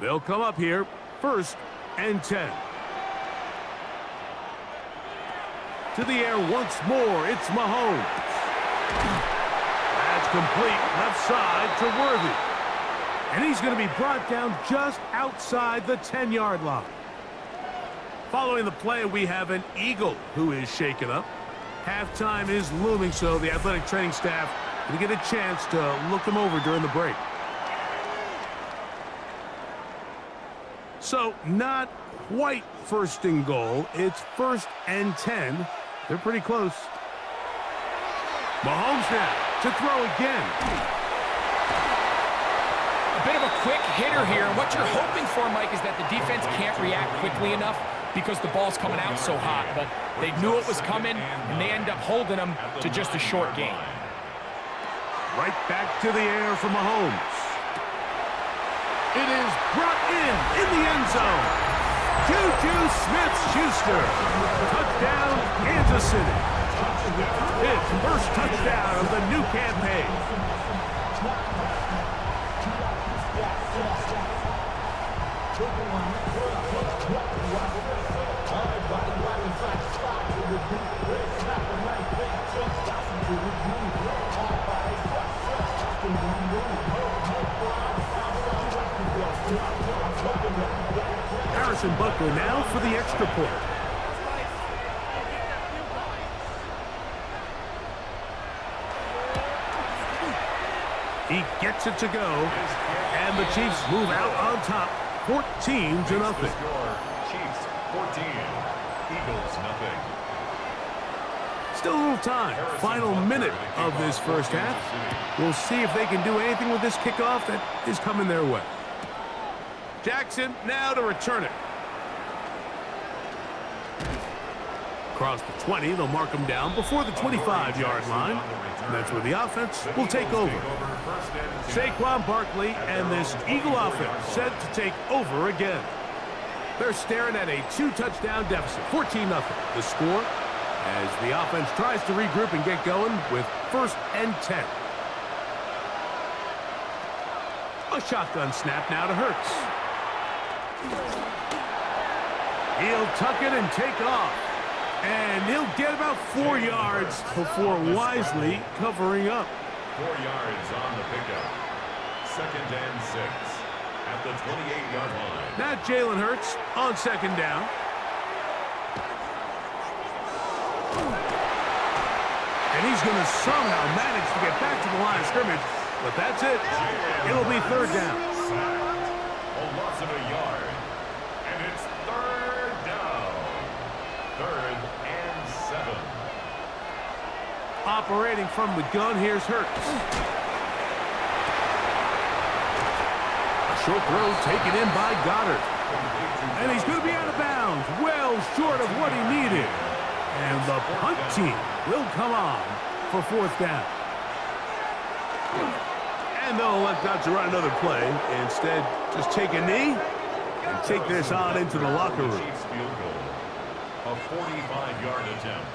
They'll come up here, 1st and 10. To the air once more, it's Mahomes. That's complete, left side to Worthy. And he's going to be brought down just outside the 10-yard line. Following the play, we have an Eagle who is shaken up. Halftime is looming, so the athletic training staff will get a chance to look him over during the break. So, not quite 1st and goal. It's 1st and 10. They're pretty close. Mahomes now to throw again. A bit of a quick hitter here. What you're hoping for, Mike, is that the defense can't react quickly enough because the ball's coming out so hot. But they knew it was coming, and they end up holding them to just a short gain. Right back to the air for Mahomes. It is brought in the end zone. Juju Smith-Schuster. Touchdown, Kansas City. His first touchdown of the new campaign. Harrison Butker now for the extra point. He gets it to go, and the Chiefs move out on top, 14-0. Chiefs 14, Eagles nothing. Still a little time. Final minute of this first half. We'll see if they can do anything with this kickoff that is coming their way. Jackson now to return it. Across the 20, they'll mark him down before the 25-yard line. And that's where the offense will take over. Saquon Barkley and this Eagle offense set to take over again. They're staring at a 2-touchdown deficit, 14-0. The score as the offense tries to regroup and get going with 1st and 10. A shotgun snap now to Hurts. He'll tuck it and take off. And he'll get about 4 yards before wisely covering up. 4 yards on the pickup. 2nd and 6 at the 28-yard line. Now Jalen Hurts on 2nd down. And he's going to somehow manage to get back to the line of scrimmage. But that's it. It'll be 3rd down. A loss of a yard. And it's 3rd down. 3rd and 7. Operating from the gun, here's Hurts. A short throw taken in by Goddard. And he's going to be out of bounds, well short of what he needed. And the punt team will come on for 4th down. And they'll elect not to run another play. Instead, just take a knee and take this on into the locker room. Chiefs field goal. A 45-yard attempt.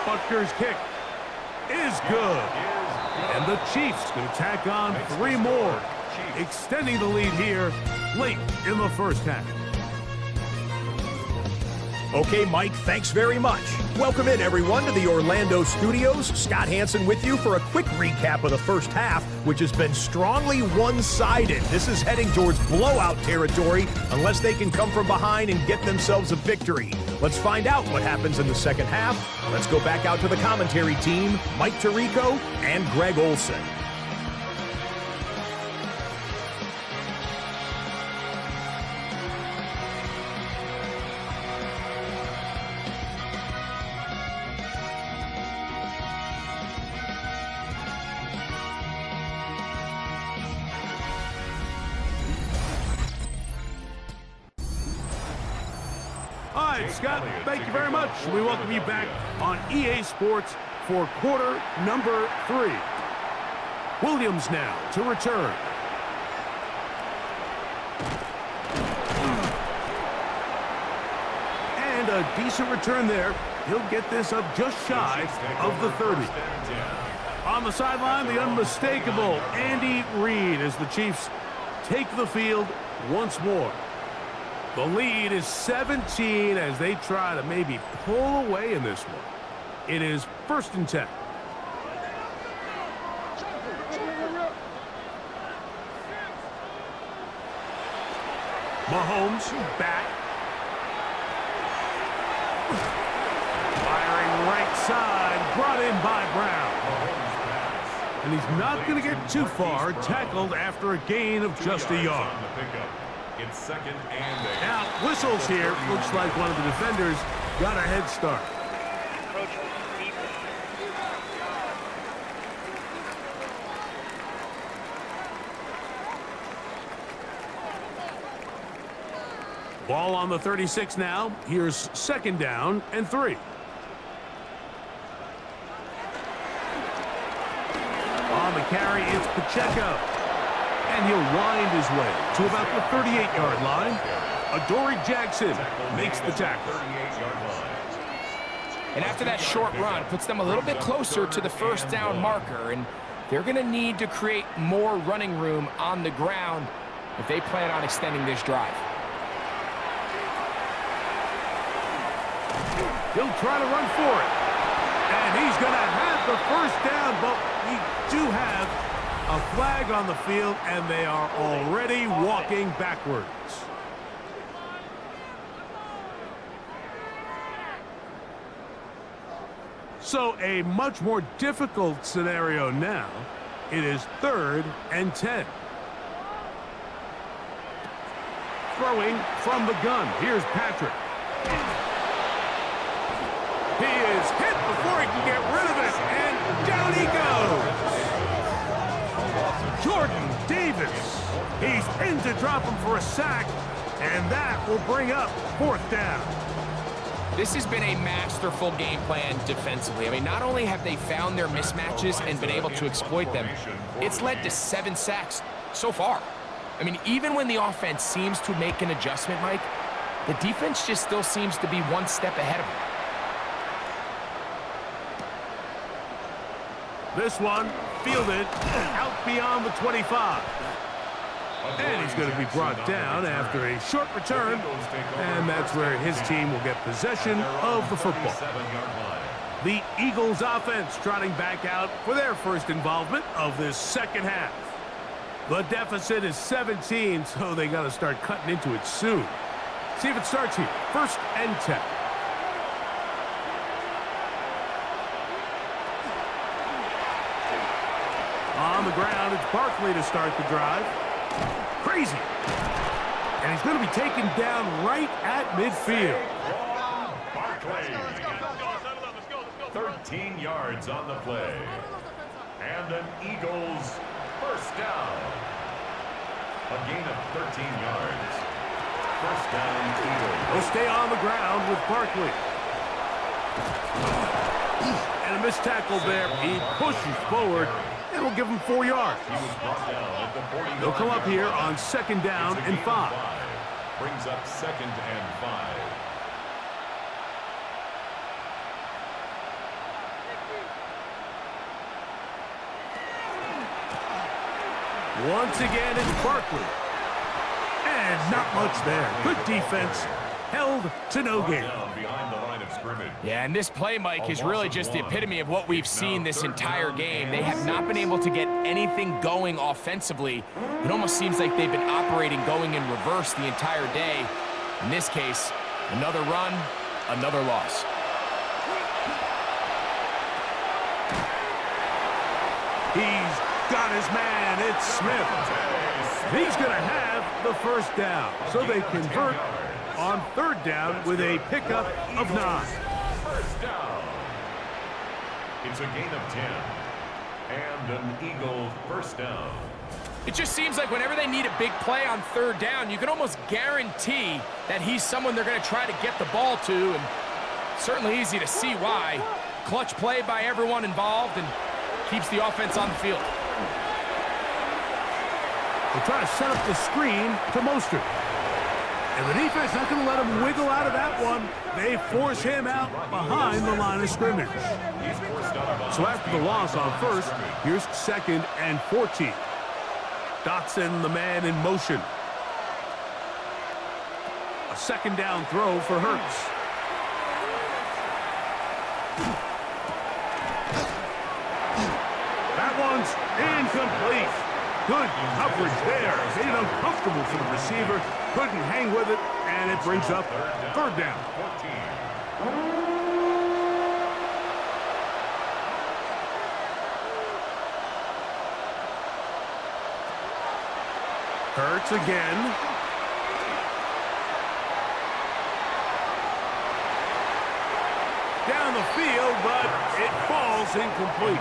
Butker's kick is good. And the Chiefs can tack on 3 more, extending the lead here late in the first half. Okay, Mike, thanks very much. Welcome in, everyone, to the Orlando studios. Scott Hansen with you for a quick recap of the first half, which has been strongly one-sided. This is heading towards blowout territory unless they can come from behind and get themselves a victory. Let's find out what happens in the second half. Let's go back out to the commentary team, Mike Tirico and Greg Olson. All right, Scott, thank you very much. We welcome you back on EA Sports for quarter number 3. Williams now to return. And a decent return there. He'll get this up just shy of the 30. On the sideline, the unmistakable Andy Reid as the Chiefs take the field once more. The lead is 17 as they try to maybe pull away in this one. It is 1st and 10. Mahomes back. Firing right side, brought in by Brown. And he's not going to get too far, tackled after a gain of just a yard. It's 2nd and 8. Now, whistles here. Looks like one of the defenders got a head start. Encroachment defense. Ball on the 36 now. Here's 2nd down and 3. On the carry, it's Pacheco. And he'll wind his way to about the 38-yard line. Adoree Jackson makes the tackle. And after that short run, puts them a little bit closer to the 1st down marker. And they're going to need to create more running room on the ground if they plan on extending this drive. He'll try to run for it. And he's going to have the 1st down, but we do have a flag on the field, and they are already walking backwards. So a much more difficult scenario now. It is 3rd and 10. Throwing from the gun. Here's Patrick. He is hit before he can get rid of it, and down he goes. Jordan Davis. He's in to drop him for a sack, and that will bring up 4th down. This has been a masterful game plan defensively. I mean, not only have they found their mismatches and been able to exploit them, it's led to 7 sacks so far. I mean, even when the offense seems to make an adjustment, Mike, the defense just still seems to be one step ahead of them. This one fielded out beyond the 25. And he's going to be brought down after a short return. And that's where his team will get possession of the football. The Eagles offense trotting back out for their first involvement of this second half. The deficit is 17, so they got to start cutting into it soon. See if it starts here. 1st and 10. On the ground, it's Barkley to start the drive. Crazy. And he's going to be taken down right at midfield. Barkley. 13 yards on the play. And an Eagles 1st down. A gain of 13 yards. 1st down, Eagles. He'll stay on the ground with Barkley. And a missed tackle there. He pushes forward. And we'll give him 4 yards. They'll come up here on 2nd down and 5. Brings up 2nd and 5. Once again, it's Barkley. And not much there. Good defense. Held to no gain. Behind the line of scrimmage. Yeah, and this play, Mike, is really just the epitome of what we've seen this entire game. They have not been able to get anything going offensively. It almost seems like they've been operating going in reverse the entire day. In this case, another run, another loss. He's got his man. It's Smith. He's going to have the first down. So they convert on third down with a pickup of 9. First down. It's a gain of 10. And an Eagle first down. It just seems like whenever they need a big play on third down, you can almost guarantee that he's someone they're going to try to get the ball to, and certainly easy to see why. Clutch play by everyone involved and keeps the offense on the field. They try to set up the screen to Mostert. And the defense not going to let him wiggle out of that one. They force him out behind the line of scrimmage. So after the loss on first, here's 2nd and 14. Dotson, the man in motion. A 2nd down throw for Hurts. That one's incomplete. Good coverage there. Made it uncomfortable for the receiver. Couldn't hang with it, and it brings up third down. 14. Hurts again. Down the field, but it falls incomplete.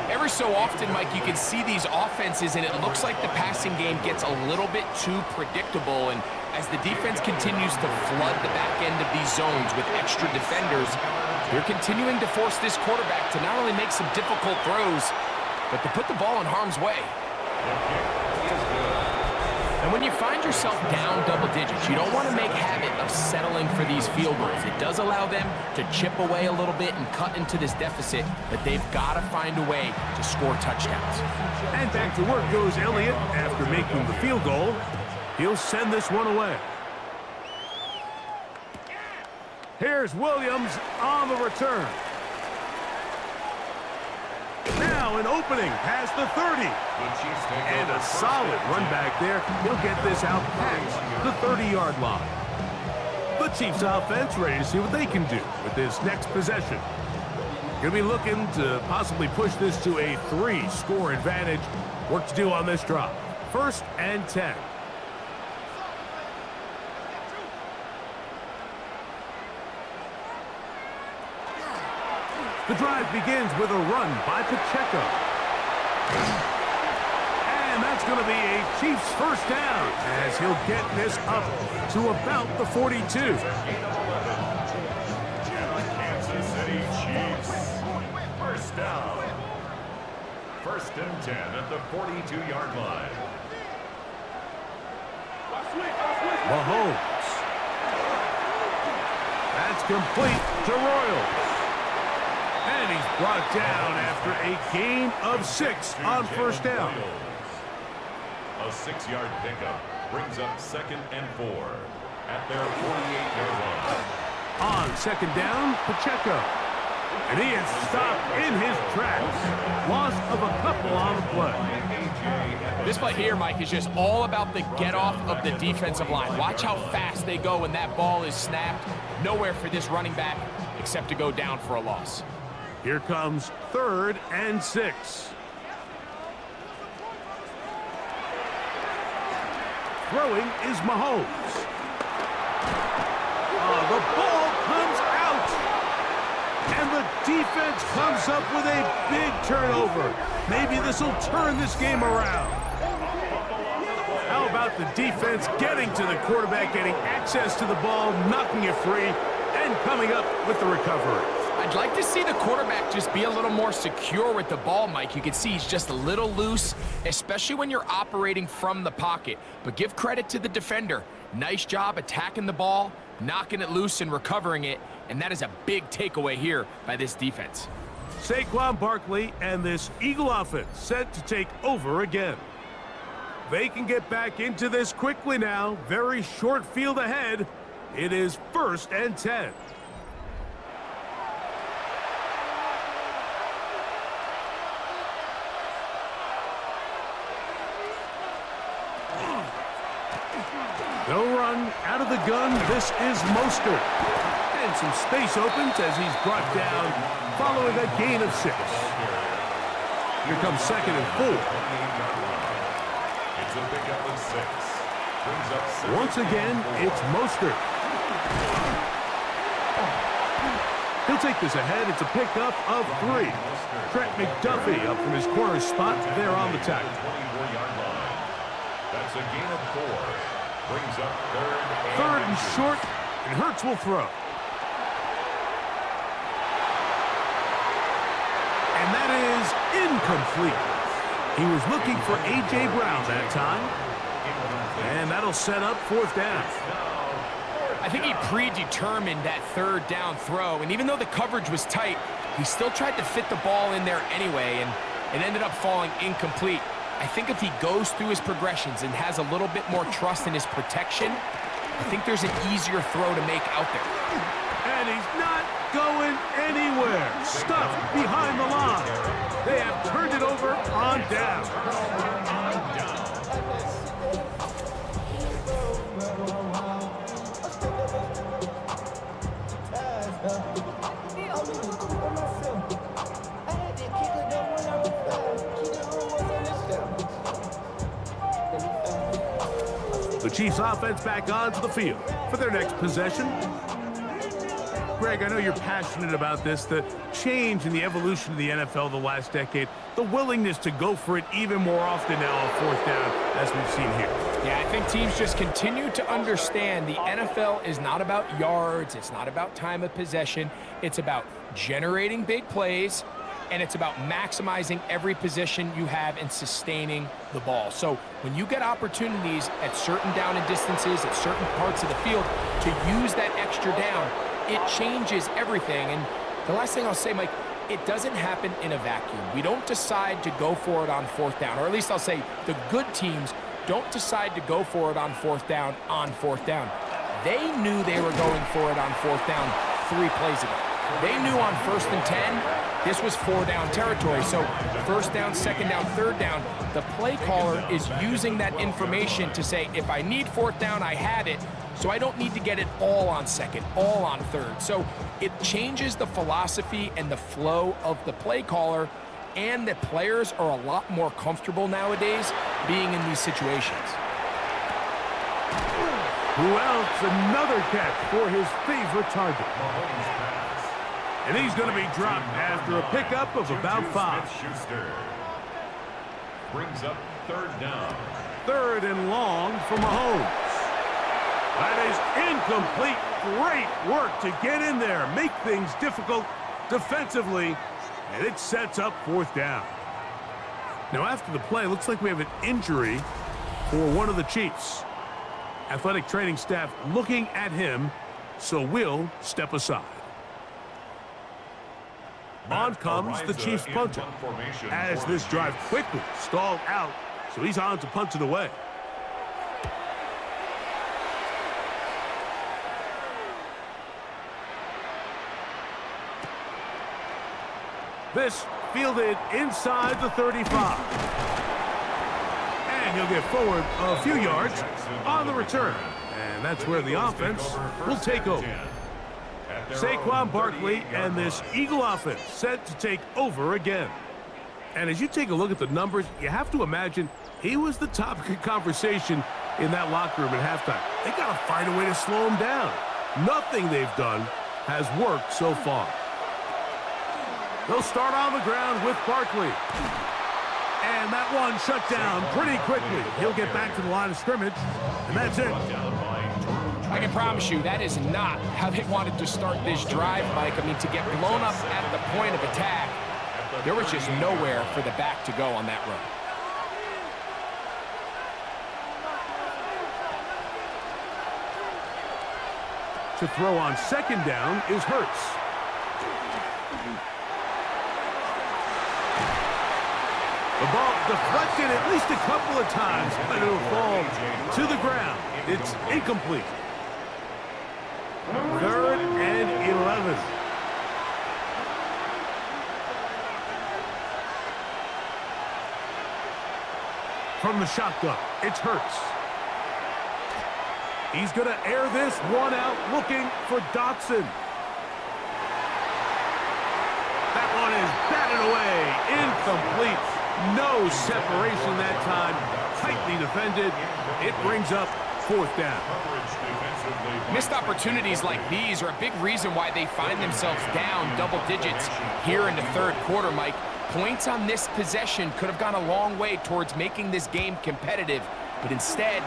Every so often, Mike, you can see these offenses, and it looks like the passing game gets a little bit too predictable. And as the defense continues to flood the back end of these zones with extra defenders, they're continuing to force this quarterback to not only make some difficult throws, but to put the ball in harm's way. And when you find yourself down double digits, you don't want to make habit of settling for these field goals. It does allow them to chip away a little bit and cut into this deficit, but they've got to find a way to score touchdowns. And back to work goes Elliott after making the field goal. He'll send this one away. Here's Williams on the return. Now an opening past the 30. And a solid run back there. He'll get this out past the 30-yard line. The Chiefs offense ready to see what they can do with this next possession. Going to be looking to possibly push this to a 3-score advantage. Work to do on this drop. 1st and 10. The drive begins with a run by Pacheco. And that's going to be a Chiefs first down as he'll get this up to about the 42. Kansas City Chiefs. First down. 1st and 10 at the 42-yard line. Mahomes. That's complete to Royals. And he's brought down after a gain of 6 on first down. A 6-yard pickup brings up 2nd and 4 at their 48-yard line. On 2nd down, Pacheco. And he is stopped in his tracks. Loss of a couple on the play. This play here, Mike, is just all about the get-off of the defensive line. Watch how fast they go when that ball is snapped. Nowhere for this running back except to go down for a loss. Here comes 3rd and 6. Throwing is Mahomes. The ball comes out. And the defense comes up with a big turnover. Maybe this will turn this game around. How about the defense getting to the quarterback, getting access to the ball, knocking it free, and coming up with the recovery? I'd like to see the quarterback just be a little more secure with the ball, Mike. You can see he's just a little loose, especially when you're operating from the pocket. But give credit to the defender. Nice job attacking the ball, knocking it loose and recovering it, and that is a big takeaway here by this defense. Saquon Barkley and this Eagle offense set to take over again. They can get back into this quickly now. Very short field ahead. It is 1st and 10. No run out of the gun. This is Mostert. And some space opens as he's brought down following a gain of 6. Here comes 2nd and 4. It's a pickup of 6. Brings up Once again, it's Mostert. He'll take this ahead. It's a pickup of 3. Trent McDuffie up from his corner spot there on the tackle. 24-yard line. That's a gain of 4. Brings up 3rd and short, and Hurts will throw. And that is incomplete. He was looking for A.J. Brown that time. And that'll set up 4th down. I think he predetermined that 3rd down throw, and even though the coverage was tight, he still tried to fit the ball in there anyway, and it ended up falling incomplete. I think if he goes through his progressions and has a little bit more trust in his protection, I think there's an easier throw to make out there. And he's not going anywhere. Stuffed behind the line. They have turned it over on down. The Chiefs offense back onto the field for their next possession. Greg, I know you're passionate about this, the change in the evolution of the NFL the last decade, the willingness to go for it even more often now on 4th down, as we've seen here. Yeah, I think teams just continue to understand the NFL is not about yards, it's not about time of possession, it's about generating big plays, and it's about maximizing every position you have and sustaining the ball. So when you get opportunities at certain down and distances, at certain parts of the field, to use that extra down, it changes everything. And the last thing I'll say, Mike, it doesn't happen in a vacuum. We don't decide to go for it on 4th down, or at least I'll say the good teams don't decide to go for it on 4th down on 4th down. They knew they were going for it on 4th down 3 plays ago. They knew on 1st and 10, this was 4-down territory. So 1st down, 2nd down, 3rd down, the play caller is using that information to say, if I need 4th down, I have it. So I don't need to get it all on 2nd, all on 3rd. So it changes the philosophy and the flow of the play caller, and that players are a lot more comfortable nowadays being in these situations. Who else? Another catch for his favorite target. And he's going to be dropped after a pickup of about 5. Brings up 3rd down. 3rd and long for Mahomes. That is incomplete. Great work to get in there, make things difficult defensively, and it sets up 4th down. Now after the play, looks like we have an injury for one of the Chiefs. Athletic training staff looking at him, so we'll step aside. On comes the Chiefs punter as this drive quickly stalled out, so he's on to punt it away. This fielded inside the 35. And he'll get forward a few yards on the return. And that's where the offense will take over. Saquon Barkley and this Eagle offense set to take over again. And as you take a look at the numbers, you have to imagine he was the topic of conversation in that locker room at halftime. They got to find a way to slow him down. Nothing they've done has worked so far. They'll start on the ground with Barkley. And that one shut down pretty quickly. He'll get back to the line of scrimmage, and that's it. I can promise you that is not how they wanted to start this drive, Mike. I mean, to get blown up at the point of attack, there was just nowhere for the back to go on that run. To throw on 2nd down is Hurts. The ball deflected at least a couple of times, but it'll fall to the ground. It's incomplete. 3rd and 11. From the shotgun, it's Hurts. He's going to air this one out, looking for Dotson. That one is batted away, incomplete. No separation that time, tightly defended. It brings up 4th down. Missed opportunities like these are a big reason why they find themselves down double digits here in the 3rd quarter, Mike. Points on this possession could have gone a long way towards making this game competitive, but instead,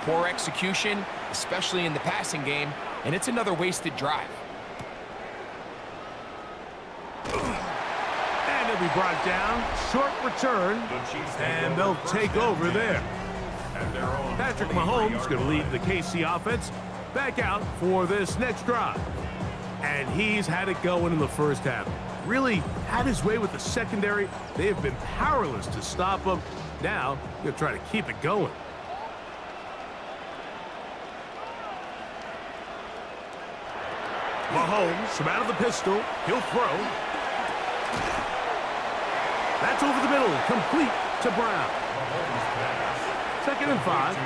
poor execution, especially in the passing game, and it's another wasted drive. And it'll be brought down, short return, and they'll take over there. Patrick Mahomes going to lead the KC offense back out for this next drive. And he's had it going in the first half. Really had his way with the secondary. They have been powerless to stop him. Now, they'll try to keep it going. Mahomes from out of the pistol. He'll throw. That's over the middle. Complete to Brown. 2nd and 5.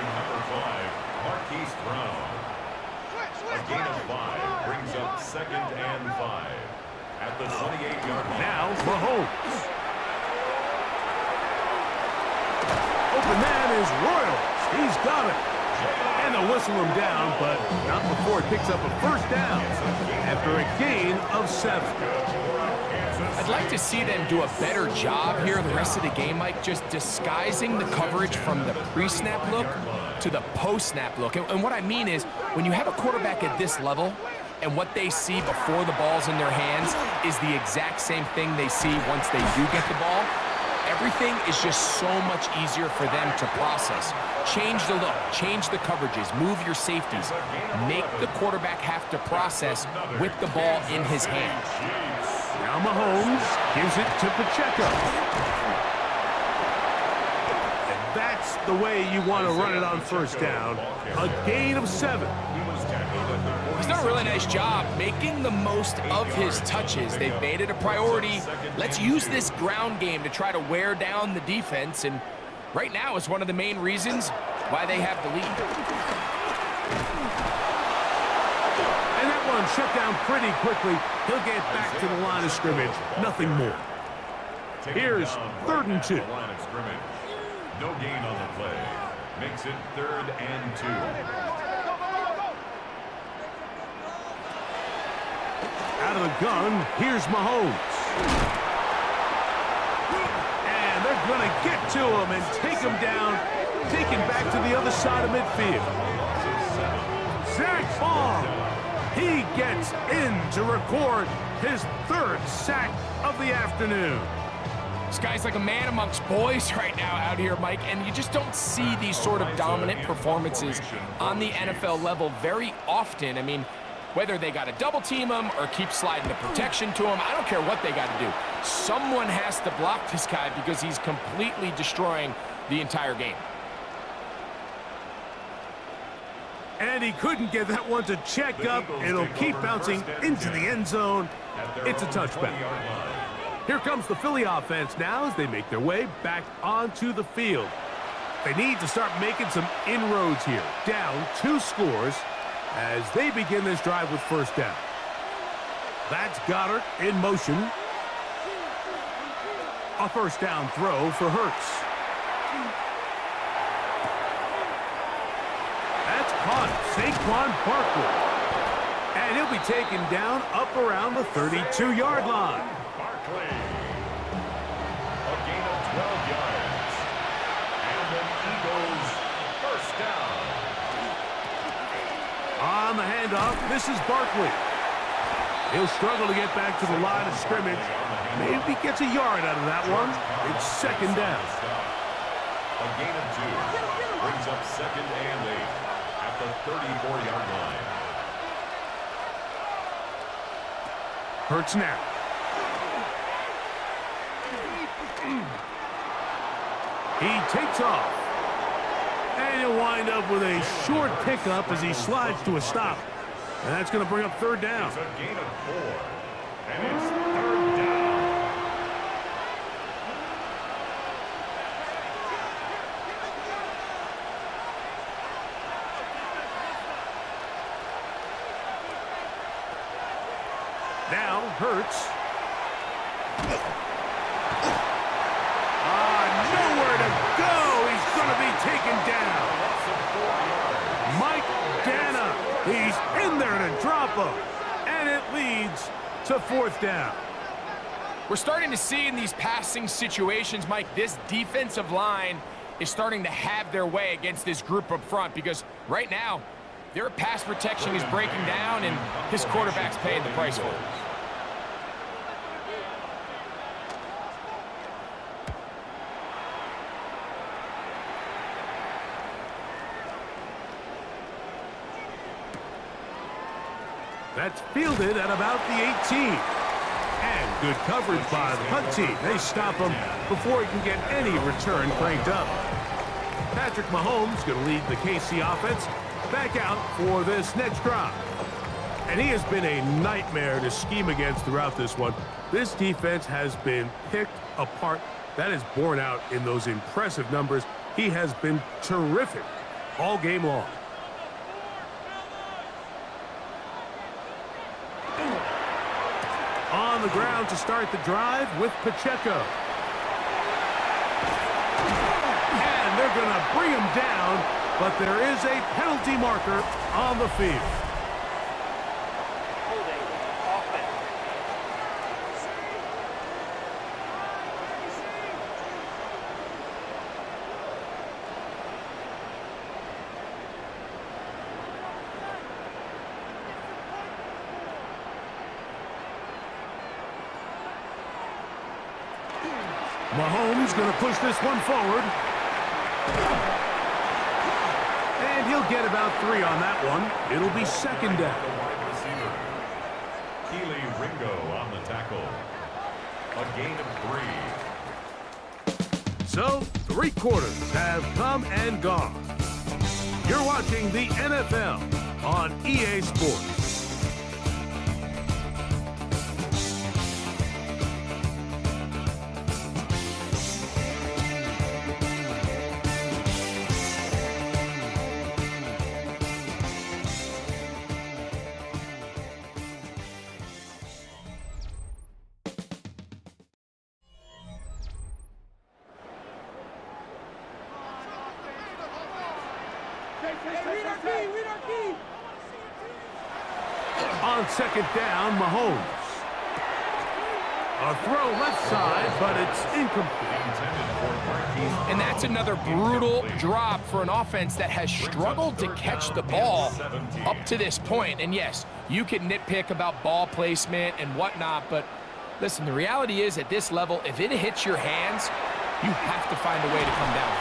Marquise Brown. A gain of 5 brings up 2nd and 5 at the 28-yard line. Now Mahomes. Open man is Royals. He's got it. And they'll whistle him down, but not before it picks up a 1st down after a gain of 7. I'd like to see them do a better job here the rest of the game, Mike, just disguising the coverage from the pre-snap look to the post-snap look. And what I mean is, when you have a quarterback at this level and what they see before the ball's in their hands is the exact same thing they see once they do get the ball, everything is just so much easier for them to process. Change the look, change the coverages, move your safeties. Make the quarterback have to process with the ball in his hand. Now Mahomes gives it to Pacheco. And that's the way you want to run it on 1st down. A gain of 7. He's done a really nice job making the most of his touches. They've made it a priority. Let's use this ground game to try to wear down the defense, and right now is one of the main reasons why they have the lead. And that one shut down pretty quickly. He'll get back to the line of scrimmage. Nothing more. Here's 3rd and 2. No gain on the play. Makes it 3rd and 2. Out of the gun, here's Mahomes. And they're going to get to him and take him down, take him back to the other side of midfield. Zach Baum, he gets in to record his 3rd sack of the afternoon. This guy's like a man amongst boys right now out here, Mike, and you just don't see these sort of dominant performances on the NFL level very often. I mean, whether they got to double team him or keep sliding the protection to him, I don't care what they got to do. Someone has to block this guy because he's completely destroying the entire game. And he couldn't get that one to check up. It'll keep bouncing into the end zone. It's a touchback. Here comes the Philly offense now as they make their way back onto the field. They need to start making some inroads here. Down 2 scores as they begin this drive with 1st down. That's Goddard in motion. A 1st down throw for Hurts. That's caught. Saquon Barkley. And he'll be taken down up around the 32-yard line. Barkley. A gain of 12 yards. And the Eagles 1st down. On the handoff, this is Barkley. He'll struggle to get back to the line of scrimmage. Maybe gets a yard out of that one. It's 2nd down. A gain of 2 brings up 2nd and 8 at the 34-yard line. Hurts now. He takes off. And he'll wind up with a short pickup as he slides to a stop. And that's going to bring up third down. It's a gain of 4. And it's third down. Now, Hurts. Nowhere to go. He's going to be taken down. Mike Dana. He's in there to drop him. And it leads to fourth down. We're starting to see in these passing situations, Mike, this defensive line is starting to have their way against this group up front because right now, their pass protection is breaking down and his quarterback's paying the price for it. That's fielded at about the 18. And good coverage by the punt team. They stop him before he can get any return cranked up. Patrick Mahomes going to lead the KC offense back out for this next drive. And he has been a nightmare to scheme against throughout this one. This defense has been picked apart. That is borne out in those impressive numbers. He has been terrific all game long. On the ground to start the drive with Pacheco. And they're going to bring him down, but there is a penalty marker on the field. Holding offense. Mahomes going to push this one forward. And he'll get about 3 on that one. It'll be second down. Wide receiver. Keely Ringo on the tackle. A gain of 3. So, 3 quarters have come and gone. You're watching the NFL on EA Sports. On second down, Mahomes. A throw left side, but it's incomplete. And that's another brutal drop for an offense that has struggled to catch the ball up to this point. And yes, you can nitpick about ball placement and whatnot, but listen, the reality is at this level, if it hits your hands, you have to find a way to come down.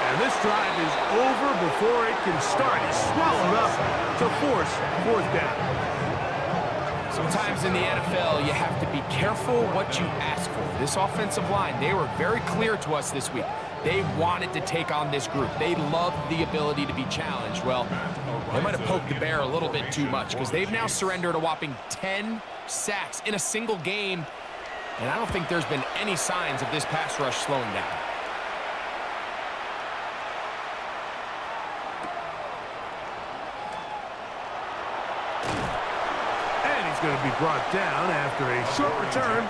And this drive is over before it can start. He's swallowed up to force fourth down. Sometimes in the NFL, you have to be careful what you ask for. This offensive line, they were very clear to us this week. They wanted to take on this group. They loved the ability to be challenged. Well, they might have poked the bear a little bit too much because they've now surrendered a whopping 10 sacks in a single game. And I don't think there's been any signs of this pass rush slowing down. Going to be brought down after a short return,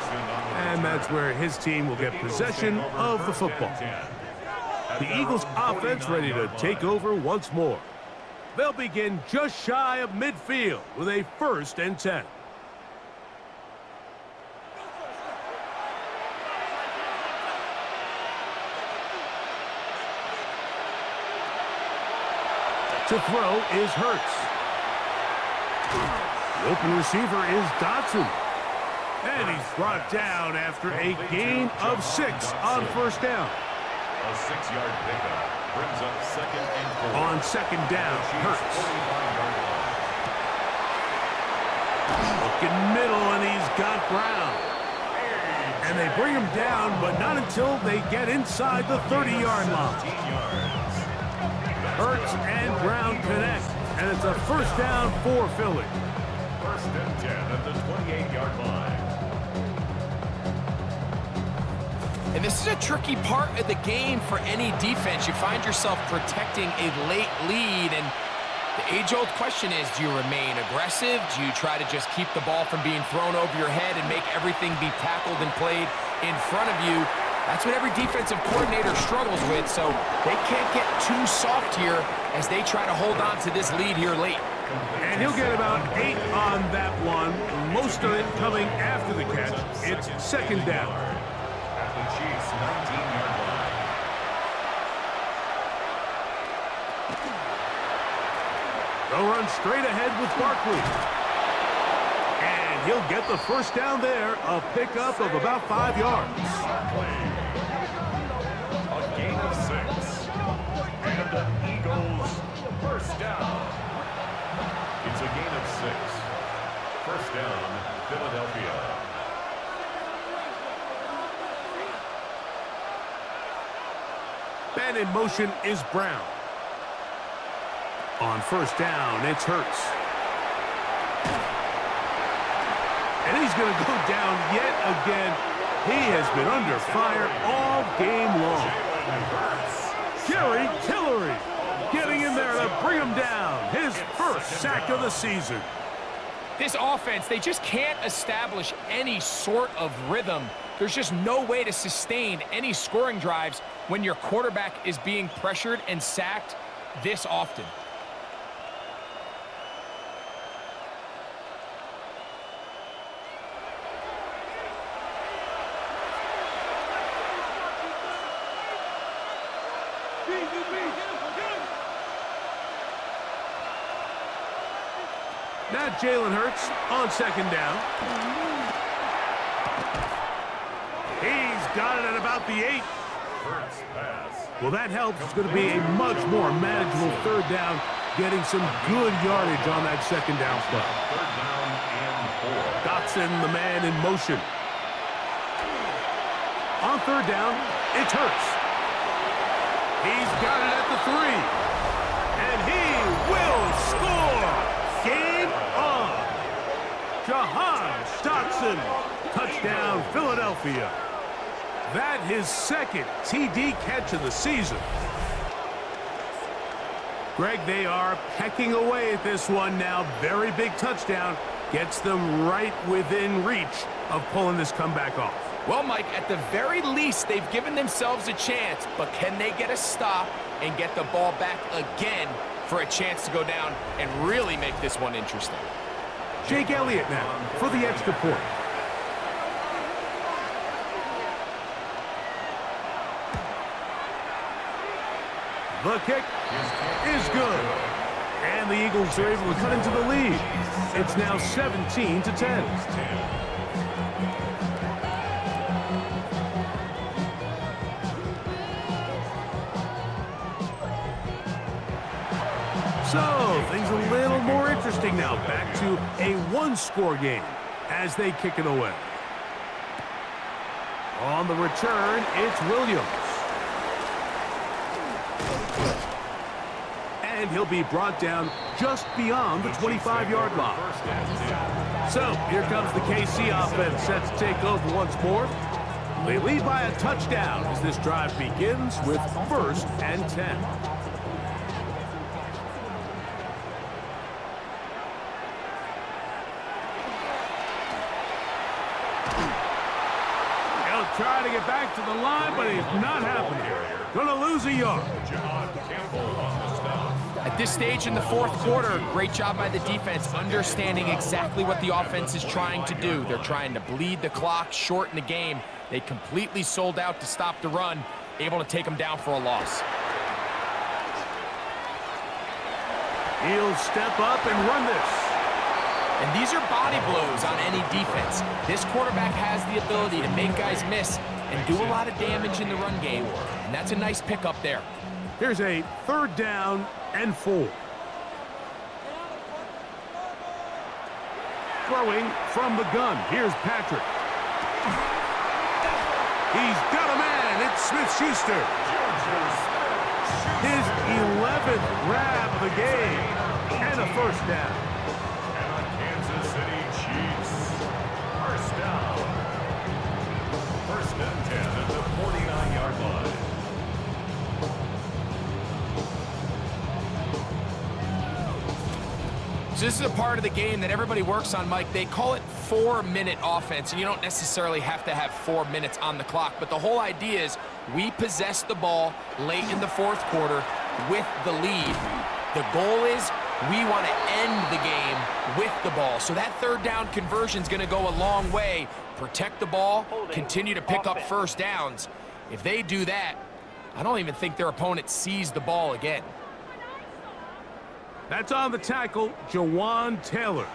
and that's where his team will get possession of the football. The Eagles offense ready to take over once more. They'll begin just shy of midfield with a 1st and 10. To throw is Hurts. The open receiver is Dotson. And he's brought down after a gain of 6 on first down. A 6-yard pickup brings up 2nd and 4. On second down, Hurts. Looking middle, and he's got Brown. And they bring him down, but not until they get inside the 30-yard line. Hurts and Brown connect, and it's a first down for Philly. First and 10 at the 28-yard line. And this is a tricky part of the game for any defense. You find yourself protecting a late lead, and the age-old question is, do you remain aggressive? Do you try to just keep the ball from being thrown over your head and make everything be tackled and played in front of you? That's what every defensive coordinator struggles with, so they can't get too soft here as they try to hold on to this lead here late. And he'll get about 8 on that one, most of it coming after the catch. It's second down. At the Chiefs' 19-yard line. They'll run straight ahead with Barkley. And he'll get the first down there, a pickup of about 5 yards. A gain of 6. And an Eagles first down. It's a gain of 6. First down, Philadelphia. Man in motion is Brown. On first down, it's Hurts. And he's going to go down yet again. He has been under fire all game long. Jerry Tillery getting in there to bring him down. His first sack of the season. This offense, they just can't establish any sort of rhythm. There's just no way to sustain any scoring drives when your quarterback is being pressured and sacked this often. Now Jalen Hurts on second down. He's got it at about the 8. Hurts pass. Well, that helps. It's going to be a much more manageable third down, getting some good yardage on that second down play. Third down and 4. Dotson, the man in motion. On third down, it's Hurts. He's got it at the 3. And he will score. Game on. Jahan Dotson. Touchdown, Philadelphia. That his second TD catch of the season. Greg, they are pecking away at this one now. Very big touchdown. Gets them right within reach of pulling this comeback off. Well, Mike, at the very least, they've given themselves a chance, but can they get a stop and get the ball back again for a chance to go down and really make this one interesting? Jake Elliott now for the extra point. The kick is good. And the Eagles are able to cut into the lead. It's now 17-10. So, things a little more interesting now. Back to a one-score game as they kick it away. On the return, it's Williams. And he'll be brought down just beyond the 25-yard line. So, here comes the KC offense set to take over once more. They lead by a touchdown as this drive begins with 1st and 10. Trying to get back to the line, but he's not happening. Gonna lose a yard. At this stage in the fourth quarter, great job by the defense understanding exactly what the offense is trying to do. They're trying to bleed the clock, shorten the game. They completely sold out to stop the run, able to take them down for a loss. He'll step up and run this. And these are body blows on any defense. This quarterback has the ability to make guys miss and do a lot of damage in the run game. And that's a nice pickup there. Here's a 3rd down and 4. Throwing from the gun. Here's Patrick. He's got a man. It's Smith-Schuster. His 11th grab of the game. And a first down. And the Kansas City Chiefs. First down. First and 10 at the 49-yard line. So this is a part of the game that everybody works on, Mike. They call it 4-minute offense, and you don't necessarily have to have 4 minutes on the clock. But the whole idea is we possess the ball late in the fourth quarter with the lead. The goal is we want to end the game with the ball. So that third down conversion is going to go a long way. Protect the ball, continue to pick up first downs. If they do that, I don't even think their opponent sees the ball again. That's on the tackle, Jawan Taylor.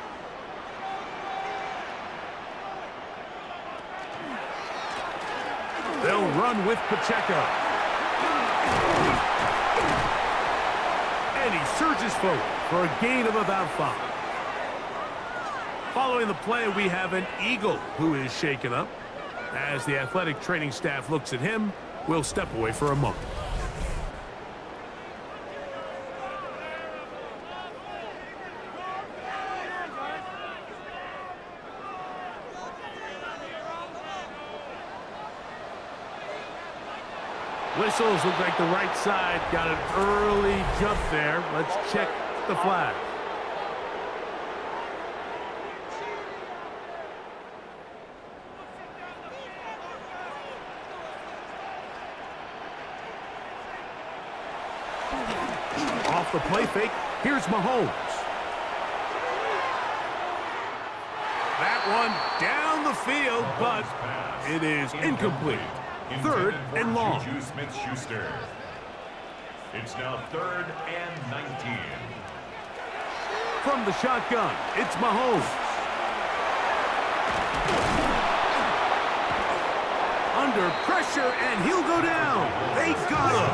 They'll run with Pacheco. And he surges forward for a gain of about 5. Following the play, we have an Eagle who is shaken up. As the athletic training staff looks at him, we'll step away for a moment. Whistles look like the right side got an early jump there. Let's check the flag. Off the play fake, here's Mahomes. That one down the field, but it is incomplete. Third and long. Smith-Schuster. It's now 3rd and 19. From the shotgun, it's Mahomes. Under pressure, and he'll go down. They got him.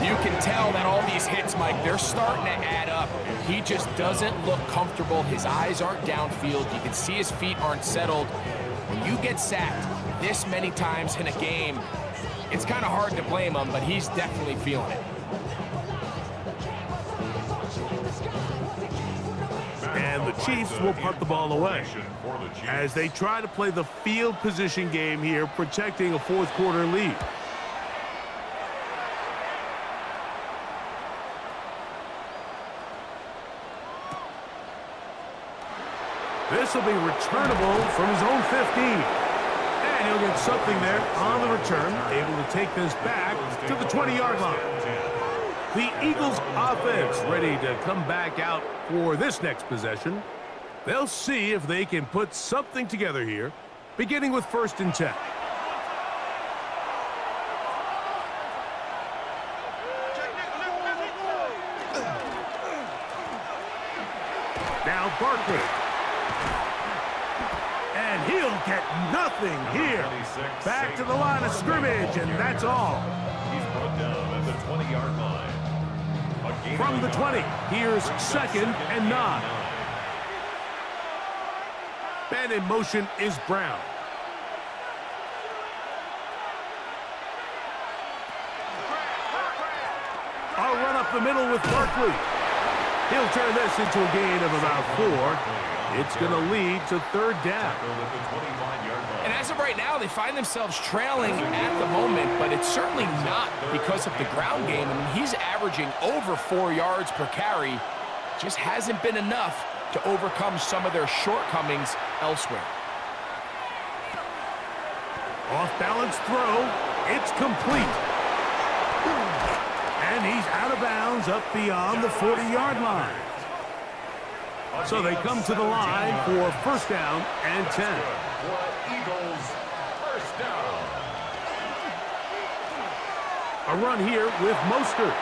You can tell that all these hits, Mike, they're starting to add up. He just doesn't look comfortable. His eyes aren't downfield. You can see his feet aren't settled. When you get sacked this many times in a game, it's kind of hard to blame him, but he's definitely feeling it. And the Chiefs will punt the ball away as they try to play the field position game here, protecting a fourth quarter lead. This will be returnable from his own 15. And he'll get something there on the return, able to take this back to the 20-yard line. The Eagles offense ready to come back out for this next possession. They'll see if they can put something together here, beginning with 1st and 10. Now Barkley. And he'll get nothing here. Back to the line of scrimmage, and that's all. He's brought down at the 20-yard line. From the 20, here's 2nd and 9. Man in motion is Brown. I'll run up the middle with Barkley. He'll turn this into a gain of about 4. It's going to lead to 3rd down. And as of right now, they find themselves trailing at the moment, but it's certainly not because of the ground game. I mean, he's averaging over 4 yards per carry. Just hasn't been enough to overcome some of their shortcomings elsewhere. Off-balance throw. It's complete. And he's out of bounds up beyond the 40-yard line. So they come to the line for 1st down and 10. Eagles, 1st down. A run here with Mostert.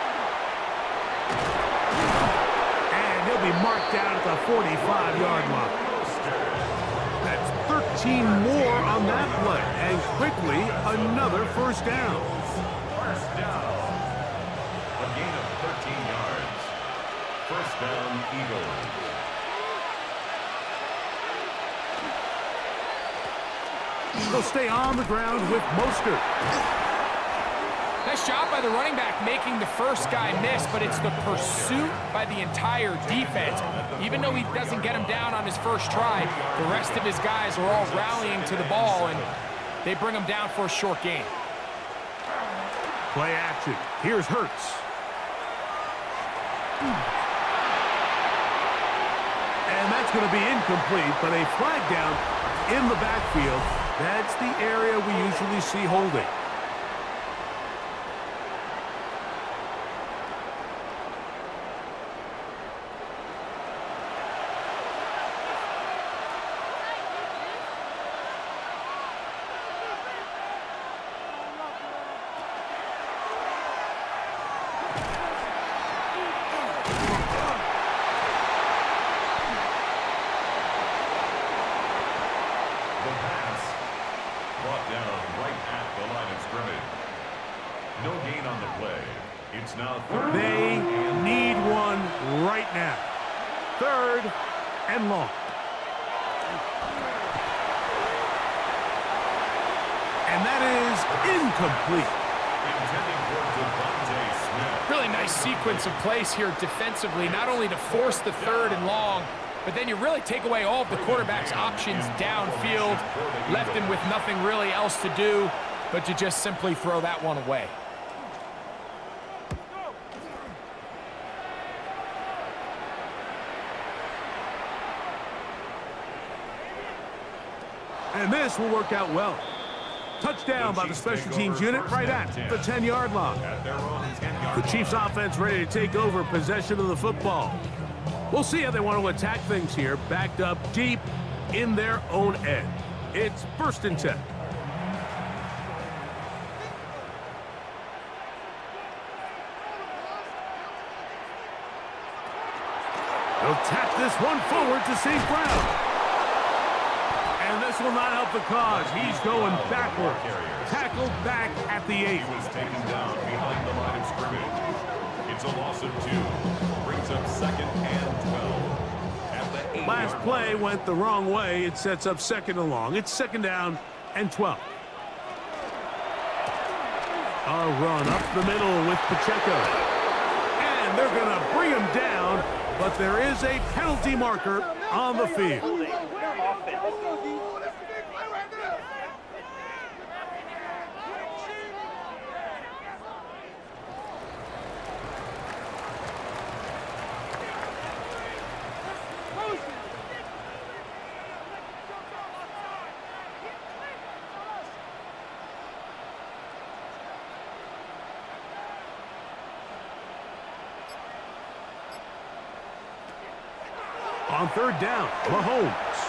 And he'll be marked down at the 45-yard line. That's 13 more on that play. And quickly, another 1st down. 1st down. A gain of 13 yards. 1st down, Eagles. They'll stay on the ground with Mostert. Nice job by the running back making the first guy miss, but it's the pursuit by the entire defense. Even though he doesn't get him down on his first try, the rest of his guys are all rallying to the ball, and they bring him down for a short gain. Play action. Here's Hurts. And that's going to be incomplete, but a flag down in the backfield. That's the area we usually see holding. They need one right now. 3rd and long. And that is incomplete. Really nice sequence of plays here defensively, not only to force the 3rd and long, but then you really take away all of the quarterback's options downfield, left him with nothing really else to do but to just simply throw that one away. And this will work out well. Touchdown by the special teams unit right at the 10-yard line. The Chiefs offense ready to take over possession of the football. We'll see how they want to attack things here, backed up deep in their own end. It's 1st and 10. They'll tap this one forward to St. Brown. And this will not help the cause. He's going backwards. Tackled back at the 8. He was taken down behind the line of scrimmage. It's a loss of 2. Brings up 2nd and 12. At the 8. Last play went the wrong way. It sets up 2nd and long. It's 2nd down and 12. A run up the middle with Pacheco. And they're going to bring him down, but there is a penalty marker on the field. On 3rd down, Mahomes.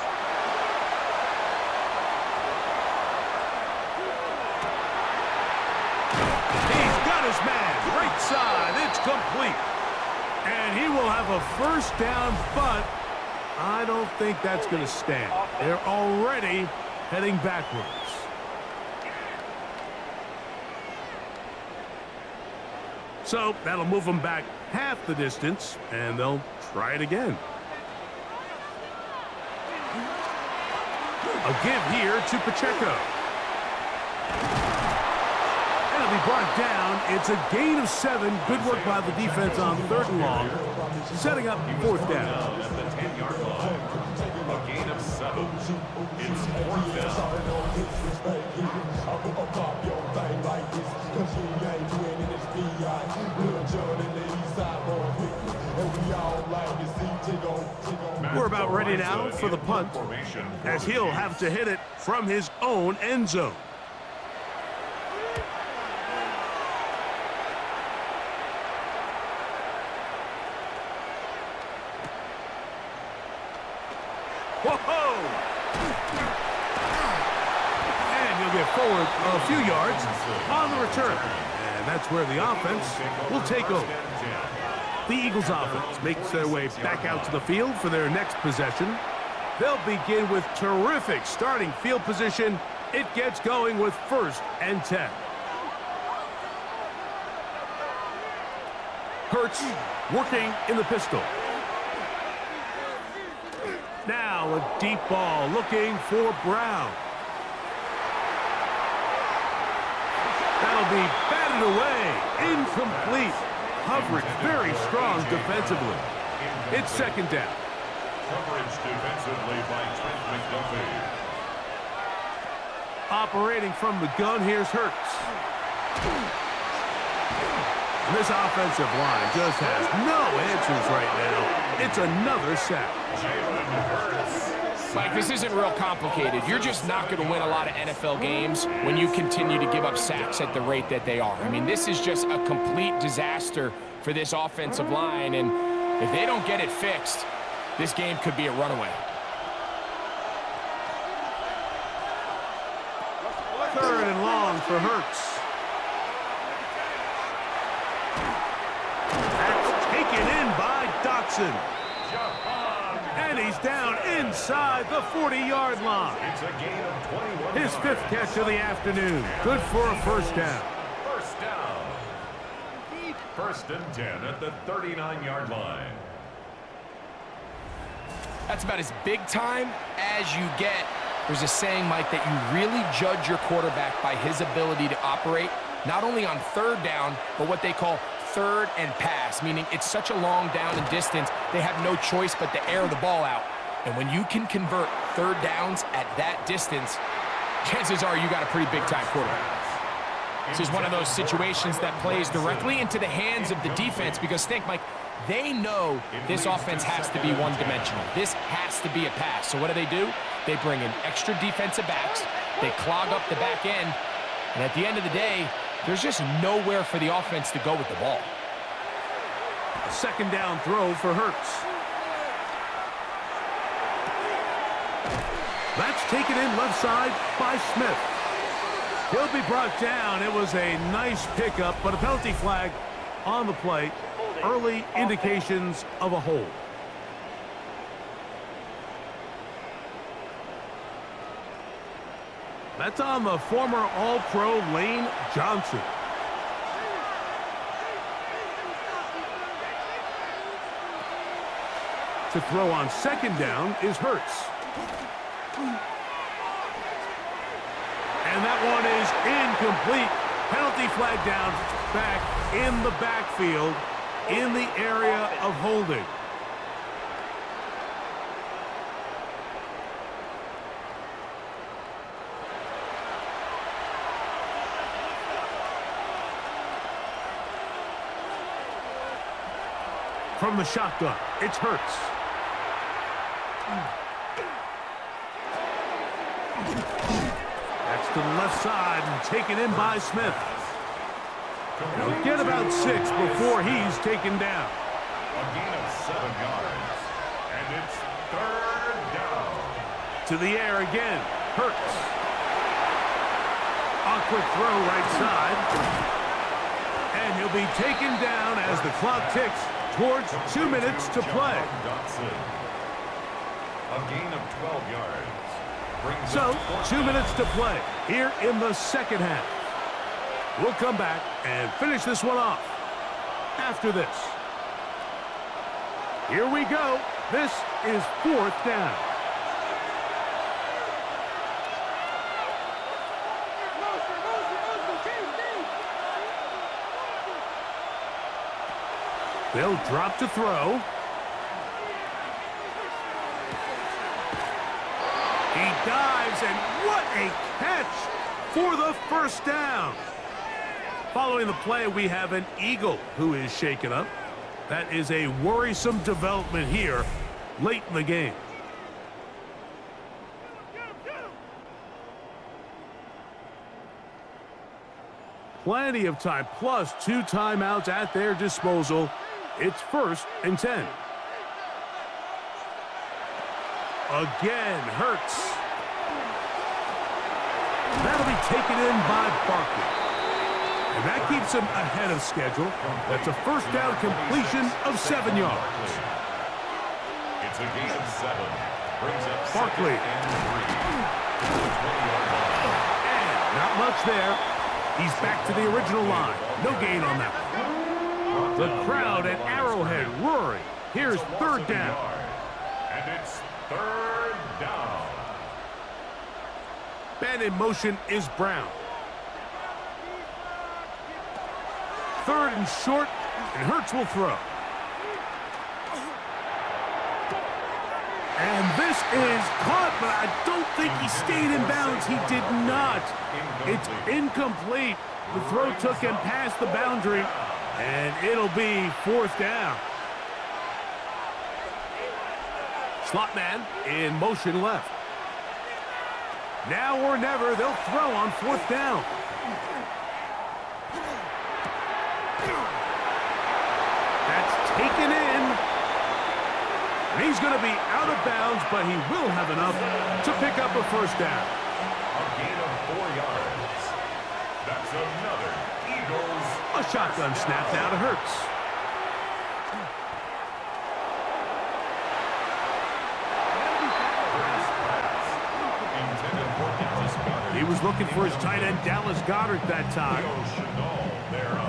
He's got his man. Right side. It's complete. And he will have a 1st down, but I don't think that's going to stand. They're already heading backwards. So that'll move them back half the distance, and they'll try it again. A give here to Pacheco. And it'll be brought down. It's a gain of 7. Good work by the defense on 3rd and long. Setting up 4th down. At the 10-yard line. A gain of 7. It's 4th down. We're about ready now for the punt, as he'll have to hit it from his own end zone. Whoa! And he'll get forward a few yards on the return. And that's where the offense will take over. The Eagles offense makes their way back out to the field for their next possession. They'll begin with terrific starting field position. It gets going with 1st and 10. Hurts working in the pistol. Now a deep ball looking for Brown. That'll be batted away. Incomplete. Coverage very strong defensively. It's second down. Coverage defensively by Trent McDuffie. Operating from the gun, here's Hurts. This offensive line just has no answers right now. It's another sack. Mike, this isn't real complicated. You're just not going to win a lot of NFL games when you continue to give up sacks at the rate that they are. I mean, this is just a complete disaster for this offensive line, and if they don't get it fixed, this game could be a runaway. Third and long for Hurts. That's taken in by Dotson. And he's down inside the 40-yard line. It's a gain of 21 His yards. fifth catch of the afternoon. Good for a first down. First down. First and 10 at the 39-yard line. That's about as big time as you get. There's a saying, Mike, that you really judge your quarterback by his ability to operate, not only on third down, but what they call third and pass, meaning it's such a long down and distance, they have no choice but to air the ball out. And when you can convert third downs at that distance, chances are you got a pretty big-time quarterback. This is one of those situations that plays directly into the hands of the defense because think, Mike, they know this offense has to be one-dimensional. This has to be a pass. So what do? They bring in extra defensive backs. They clog up the back end. And at the end of the day, there's just nowhere for the offense to go with the ball. A second down throw for Hurts. That's taken in left side by Smith. He'll be brought down. It was a nice pickup, but a penalty flag on the play. Early indications of a hold. That's on the former All-Pro Lane Johnson. To throw on second down is Hurts. And that one is incomplete. Penalty flag down, back in the backfield, in the area of holding. From the shotgun, it's Hurts. That's to the left side and taken in by Smith. He'll get about 6 before he's taken down. A gain of 7 yards. And it's third down. To the air again, Hurts. A quick throw right side. And he'll be taken down as the clock ticks towards 2 minutes to play. A gain of 12 yards. So, 2 minutes to play here in the second half. We'll come back and finish this one off after this. Here we go. This is fourth down. They'll drop to throw. He dives, and what a catch for the first down. Following the play, we have an Eagle who is shaken up. That is a worrisome development here late in the game. Plenty of time, plus 2 timeouts at their disposal. It's first and 10. Again, Hurts. That'll be taken in by Barkley. And that keeps him ahead of schedule. That's a first down completion of 7 yards. It's a gain of 7. Brings up Barkley. And not much there. He's back to the original line. No gain on that one. The crowd at Arrowhead roaring. Here's third down. And it's third down. Man in motion is Brown. 3rd and short, and Hurts will throw. And this is caught, but I don't think he stayed in bounds. He did not. It's incomplete. The throw took him past the boundary, and it'll be 4th down. Slot man in motion left. Now or never, they'll throw on 4th down. That's taken in. And he's going to be out of bounds, but he will have enough to pick up a 1st down. A gain of 4 yards. That's another Eagles. A shotgun snap now to Hurts. He was looking for his tight end, Dallas Goedert, that time.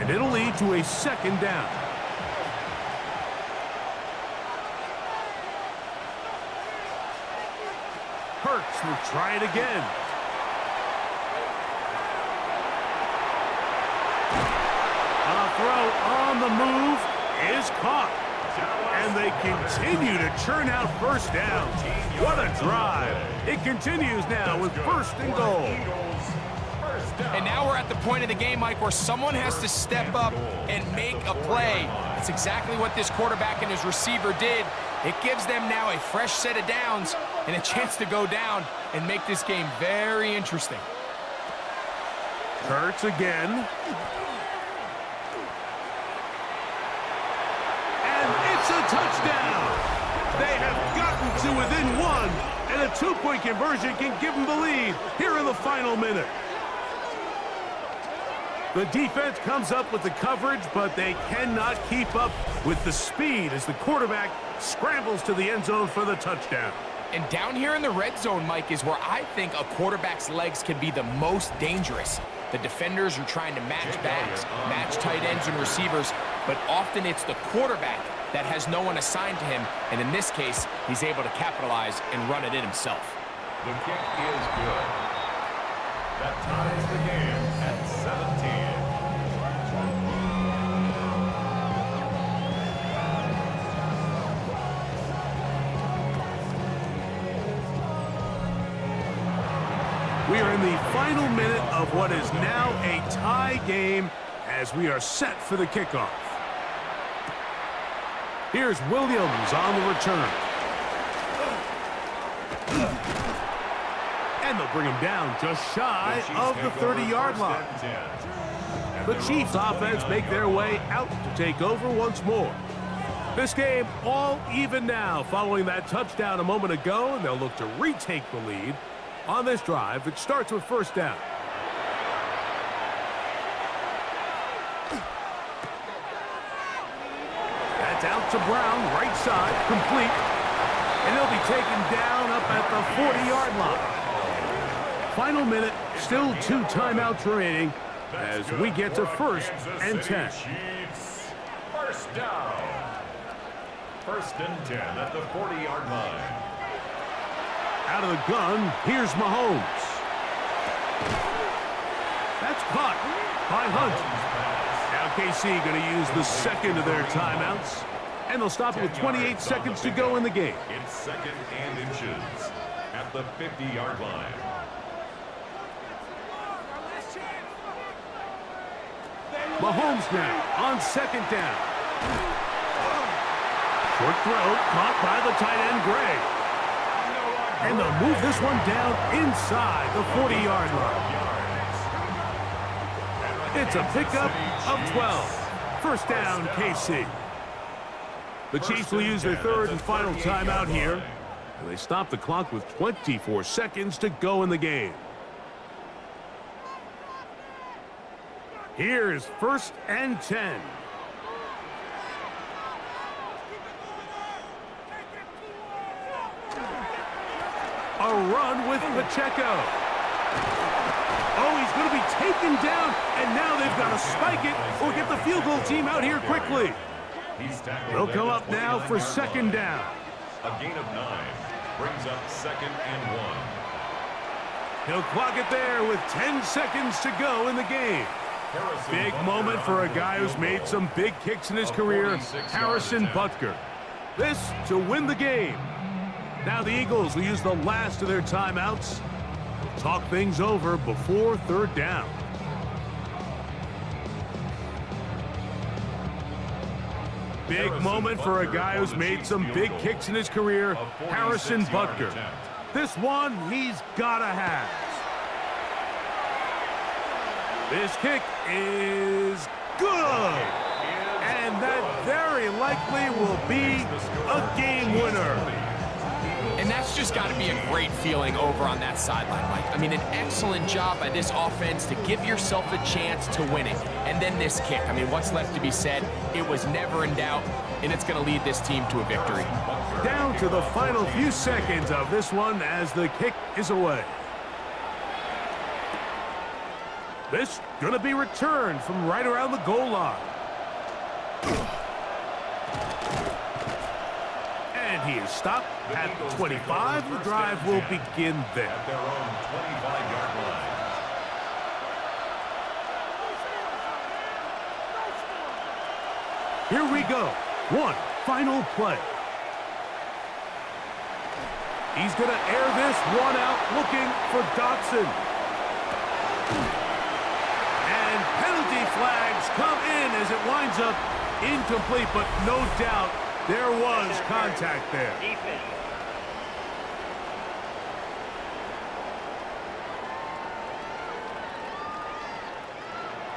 And it'll lead to a 2nd down. Hurts will try it again. A throw on the move is caught. And they continue to churn out 1st down. What a drive. It continues now with 1st and goal. And now we're at the point of the game, Mike, where someone has to step up and make a play. That's exactly what this quarterback and his receiver did. It gives them now a fresh set of downs and a chance to go down and make this game very interesting. Hurts again. It's a touchdown. They have gotten to within 1, and a 2-point conversion can give them the lead here in the final minute. The defense comes up with the coverage, but they cannot keep up with the speed as the quarterback scrambles to the end zone for the touchdown. And down here in the red zone, Mike, is where I think a quarterback's legs can be the most dangerous. The defenders are trying to match backs, match tight ends and receivers, but often it's the quarterback that has no one assigned to him, and in this case, he's able to capitalize and run it in himself. The kick is good. That ties the game at 17. We are in the final minute of what is now a tie game as we are set for the kickoff. Here's Williams on the return. And they'll bring him down just shy of the 30-yard line. The Chiefs offense make their way out to take over once more. This game all even now following that touchdown a moment ago, and they'll look to retake the lead on this drive that starts with 1st down. That's out to Brown, right side, complete. And he'll be taken down up at the 40-yard line. Final minute, still 2 timeouts remaining as we get to 1st and 10. 1st down. 1st and 10 at the 40-yard line. Out of the gun, here's Mahomes. That's caught by Hunt. Now KC going to use the 2nd of their timeouts, and they'll stop it with 28 seconds to go in the game. It's 2nd and inches at the 50-yard line. Mahomes now on 2nd down. Short throw caught by the tight end Gray. And they'll move this one down inside the 40-yard line. It's a pickup of 12. 1st down, KC. The Chiefs will use their 3rd and final timeout here. And they stop the clock with 24 seconds to go in the game. Here's 1st and 10. A run with Pacheco. Oh, he's going to be taken down, and now they've got to spike it or get the field goal team out here quickly. They'll come up now for 2nd down. A gain of 9 brings up 2nd and 1. He'll clock it there with 10 seconds to go in the game. Big moment for a guy who's made some big kicks in his career, Harrison Butker. This to win the game. Now the Eagles will use the last of their timeouts. Talk things over before third down. Big moment for a guy who's made some big kicks in his career, Harrison Butker. This one he's gotta have. This kick is good. And that very likely will be a game winner. And that's just got to be a great feeling over on that sideline, Mike. I mean, an excellent job by this offense to give yourself a chance to win it. And then this kick. I mean, what's left to be said? It was never in doubt, and it's going to lead this team to a victory. Down to the final few seconds of this one as the kick is away. This going to be returned from right around the goal line. And he is stopped at the 25. The drive will begin there. At their own 25-yard line. Here we go. One final play. He's going to air this one out looking for Dotson. And penalty flags come in as it winds up incomplete, but no doubt there was contact there. Defense.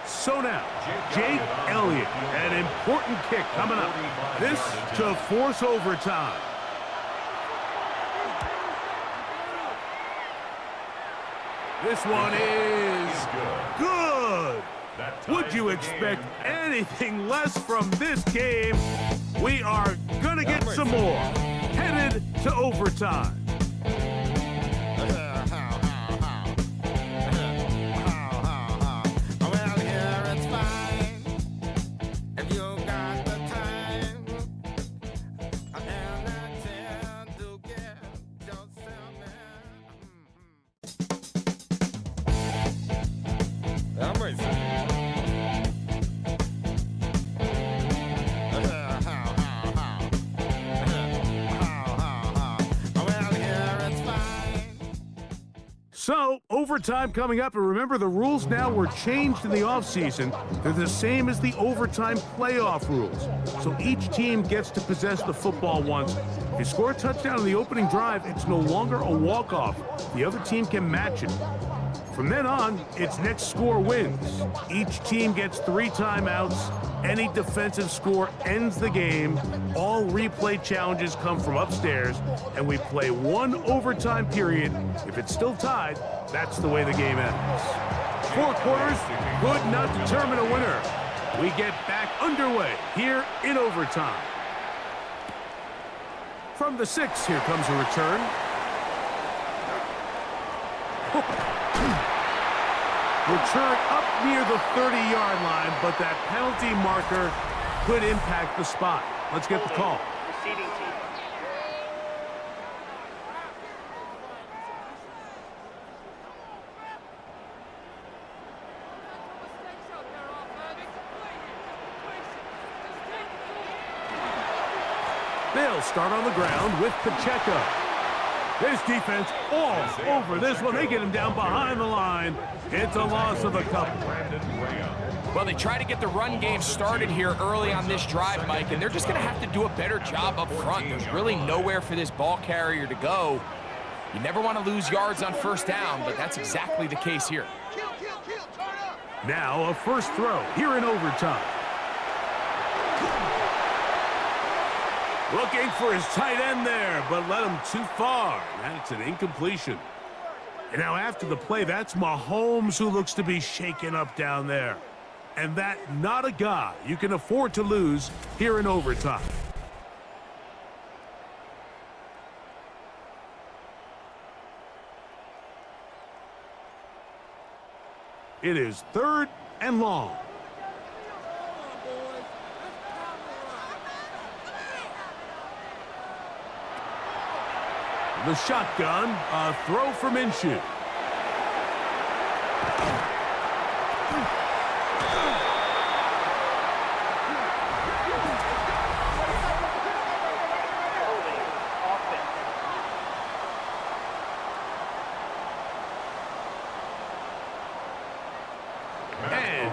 So now, Jake Elliott, an important kick coming up. This to force overtime. This one is good. Would you expect anything less from this game? We are going to get some more. Headed to overtime. So, overtime coming up, and remember the rules now were changed in the offseason. They're the same as the overtime playoff rules. So each team gets to possess the football once. If you score a touchdown in the opening drive, it's no longer a walk-off. The other team can match it. From then on, it's next score wins. Each team gets 3 timeouts. Any defensive score ends the game. All replay challenges come from upstairs, and we play 1 overtime period. If it's still tied, that's the way the game ends. 4 quarters could not determine a winner. We get back underway here in overtime. From the 6, here comes a return. Return up near the 30-yard line, but that penalty marker could impact the spot. Let's get the call. Receiving team. They'll start on the ground with Pacheco. This defense all over this one. They get him down behind the line. It's a loss of a couple. Well, they try to get the run game started here early on this drive, Mike, and they're just going to have to do a better job up front. There's really nowhere for this ball carrier to go. You never want to lose yards on first down, but that's exactly the case here. Now a first throw here in overtime. Looking for his tight end there, but led him too far. That's an incompletion. And now after the play, that's Mahomes who looks to be shaken up down there. And that not a guy you can afford to lose here in overtime. It is 3rd and long. The shotgun, a throw from Minshew.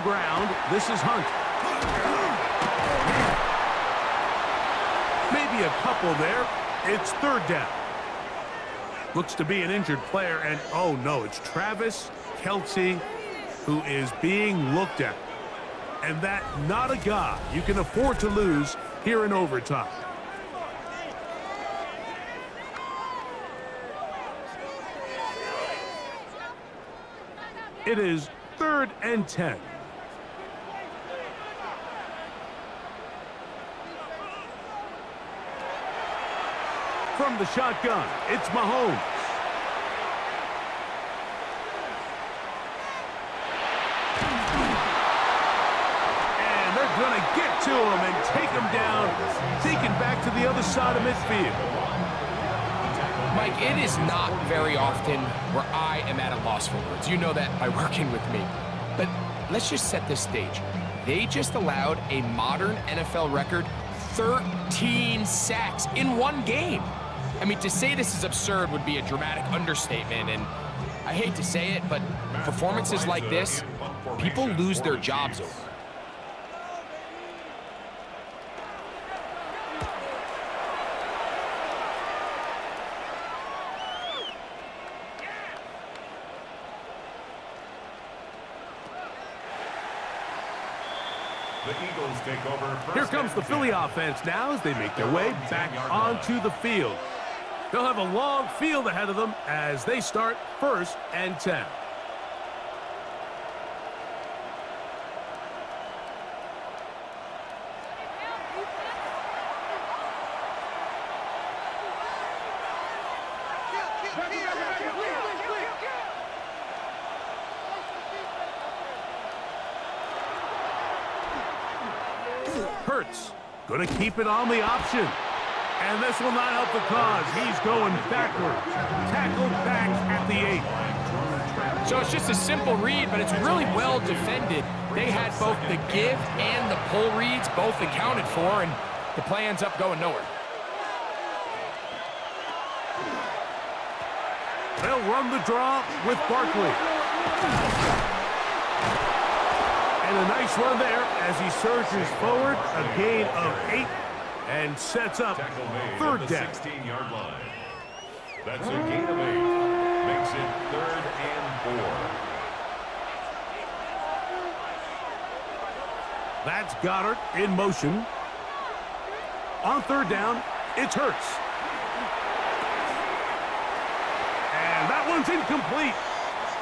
the ground. This is Hunt. Maybe a couple there. It's third down. Looks to be an injured player, and oh no, it's Travis Kelce who is being looked at. And that not a guy you can afford to lose here in overtime. It is 3rd and 10. From the shotgun, it's Mahomes. And they're going to get to him and take him down, taken back to the other side of midfield. Mike, it is not very often where I am at a loss for words. You know that by working with me. But let's just set this stage. They just allowed a modern NFL record 13 sacks in one game. I mean, to say this is absurd would be a dramatic understatement, and I hate to say it, but performances like this, people lose their jobs over. The Eagles take over. Here comes the Philly offense now as they make their way back onto the field. They'll have a long field ahead of them as they start 1st and 10. Hurts going to keep it on the option. And this will not help the cause. He's going backwards. Tackled back at the 8. So it's just a simple read, but it's really well defended. They had both the give and the pull reads both accounted for, and the play ends up going nowhere. They'll run the draw with Barkley. And a nice run there as he surges forward. A gain of 8 and sets up 3rd down. 16-yard line. That's a gain of 8. Makes it 3rd and 4. That's Goddard in motion. On 3rd down, it's Hurts. And that one's incomplete.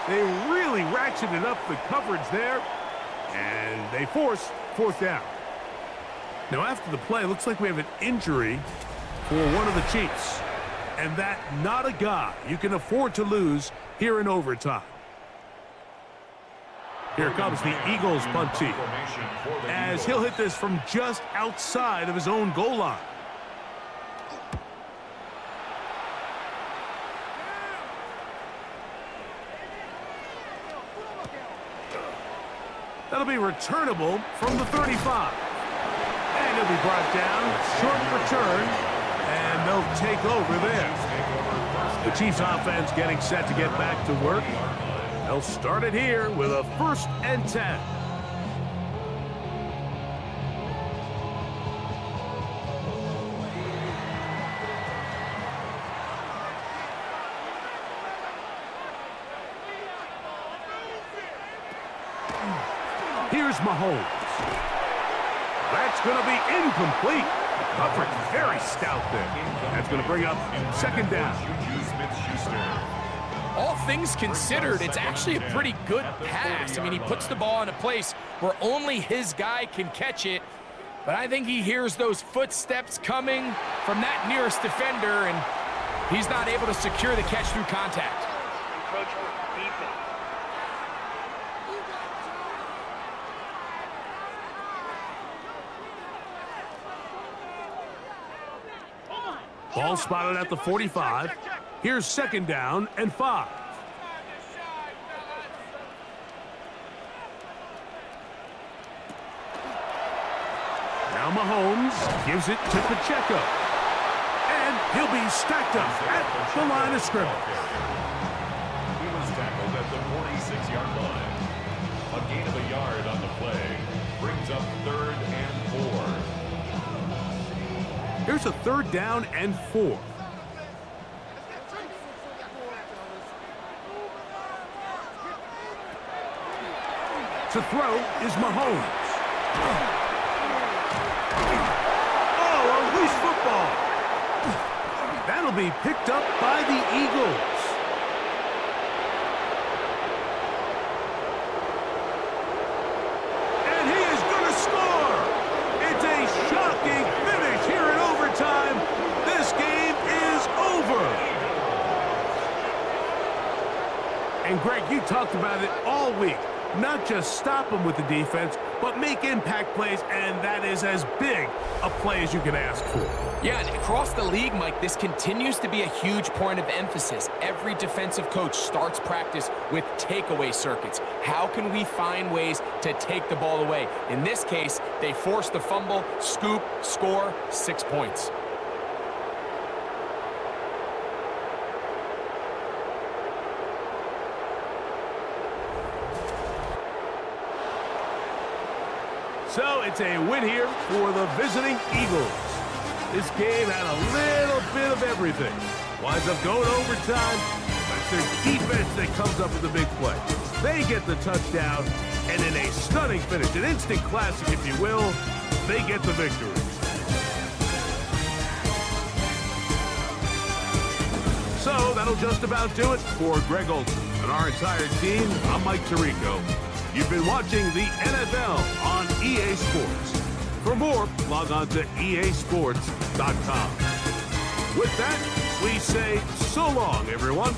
They really ratcheted up the coverage there. And they force 4th down. Now, after the play, looks like we have an injury for one of the Chiefs. And that not a guy you can afford to lose here in overtime. Here comes the Eagles punt team as he'll hit this from just outside of his own goal line. That'll be returnable from the 35. And he'll be brought down. Short return. And they'll take over there. The Chiefs offense getting set to get back to work. They'll start it here with a 1st and 10. Here's Mahomes. That's going to be incomplete. Coverage very stout there. That's going to bring up 2nd down. All things considered, it's actually a pretty good pass. I mean, he puts the ball in a place where only his guy can catch it. But I think he hears those footsteps coming from that nearest defender, and he's not able to secure the catch through contact. Encroachment defense. Ball spotted at the 45. Here's 2nd down and 5. Now Mahomes gives it to Pacheco. And he'll be stacked up at the line of scrimmage. He was tackled at the 46-yard line. A gain of a yard on the Here's a 3rd down and 4. To throw is Mahomes. Oh, a loose football. That'll be picked up by the Eagles. And he is going to score. It's a shocking finish here in overtime. This game is over. And Greg, you talked about it all week. Not just stop them with the defense, but make impact plays, and that is as big a play as you can ask for. Yeah, and across the league, Mike, this continues to be a huge point of emphasis. Every defensive coach starts practice with takeaway circuits. How can we find ways to take the ball away? In this case, they force the fumble, scoop, score, 6 points. So it's a win here for the visiting Eagles. This game had a little bit of everything. Winds up going overtime, but it's their defense that comes up with the big play. They get the touchdown, and in a stunning finish, an instant classic if you will, they get the victory. So that'll just about do it for Greg Olson and our entire team. I'm Mike Tirico. You've been watching the NFL on EA Sports. For more, log on to easports.com. With that, we say so long, everyone.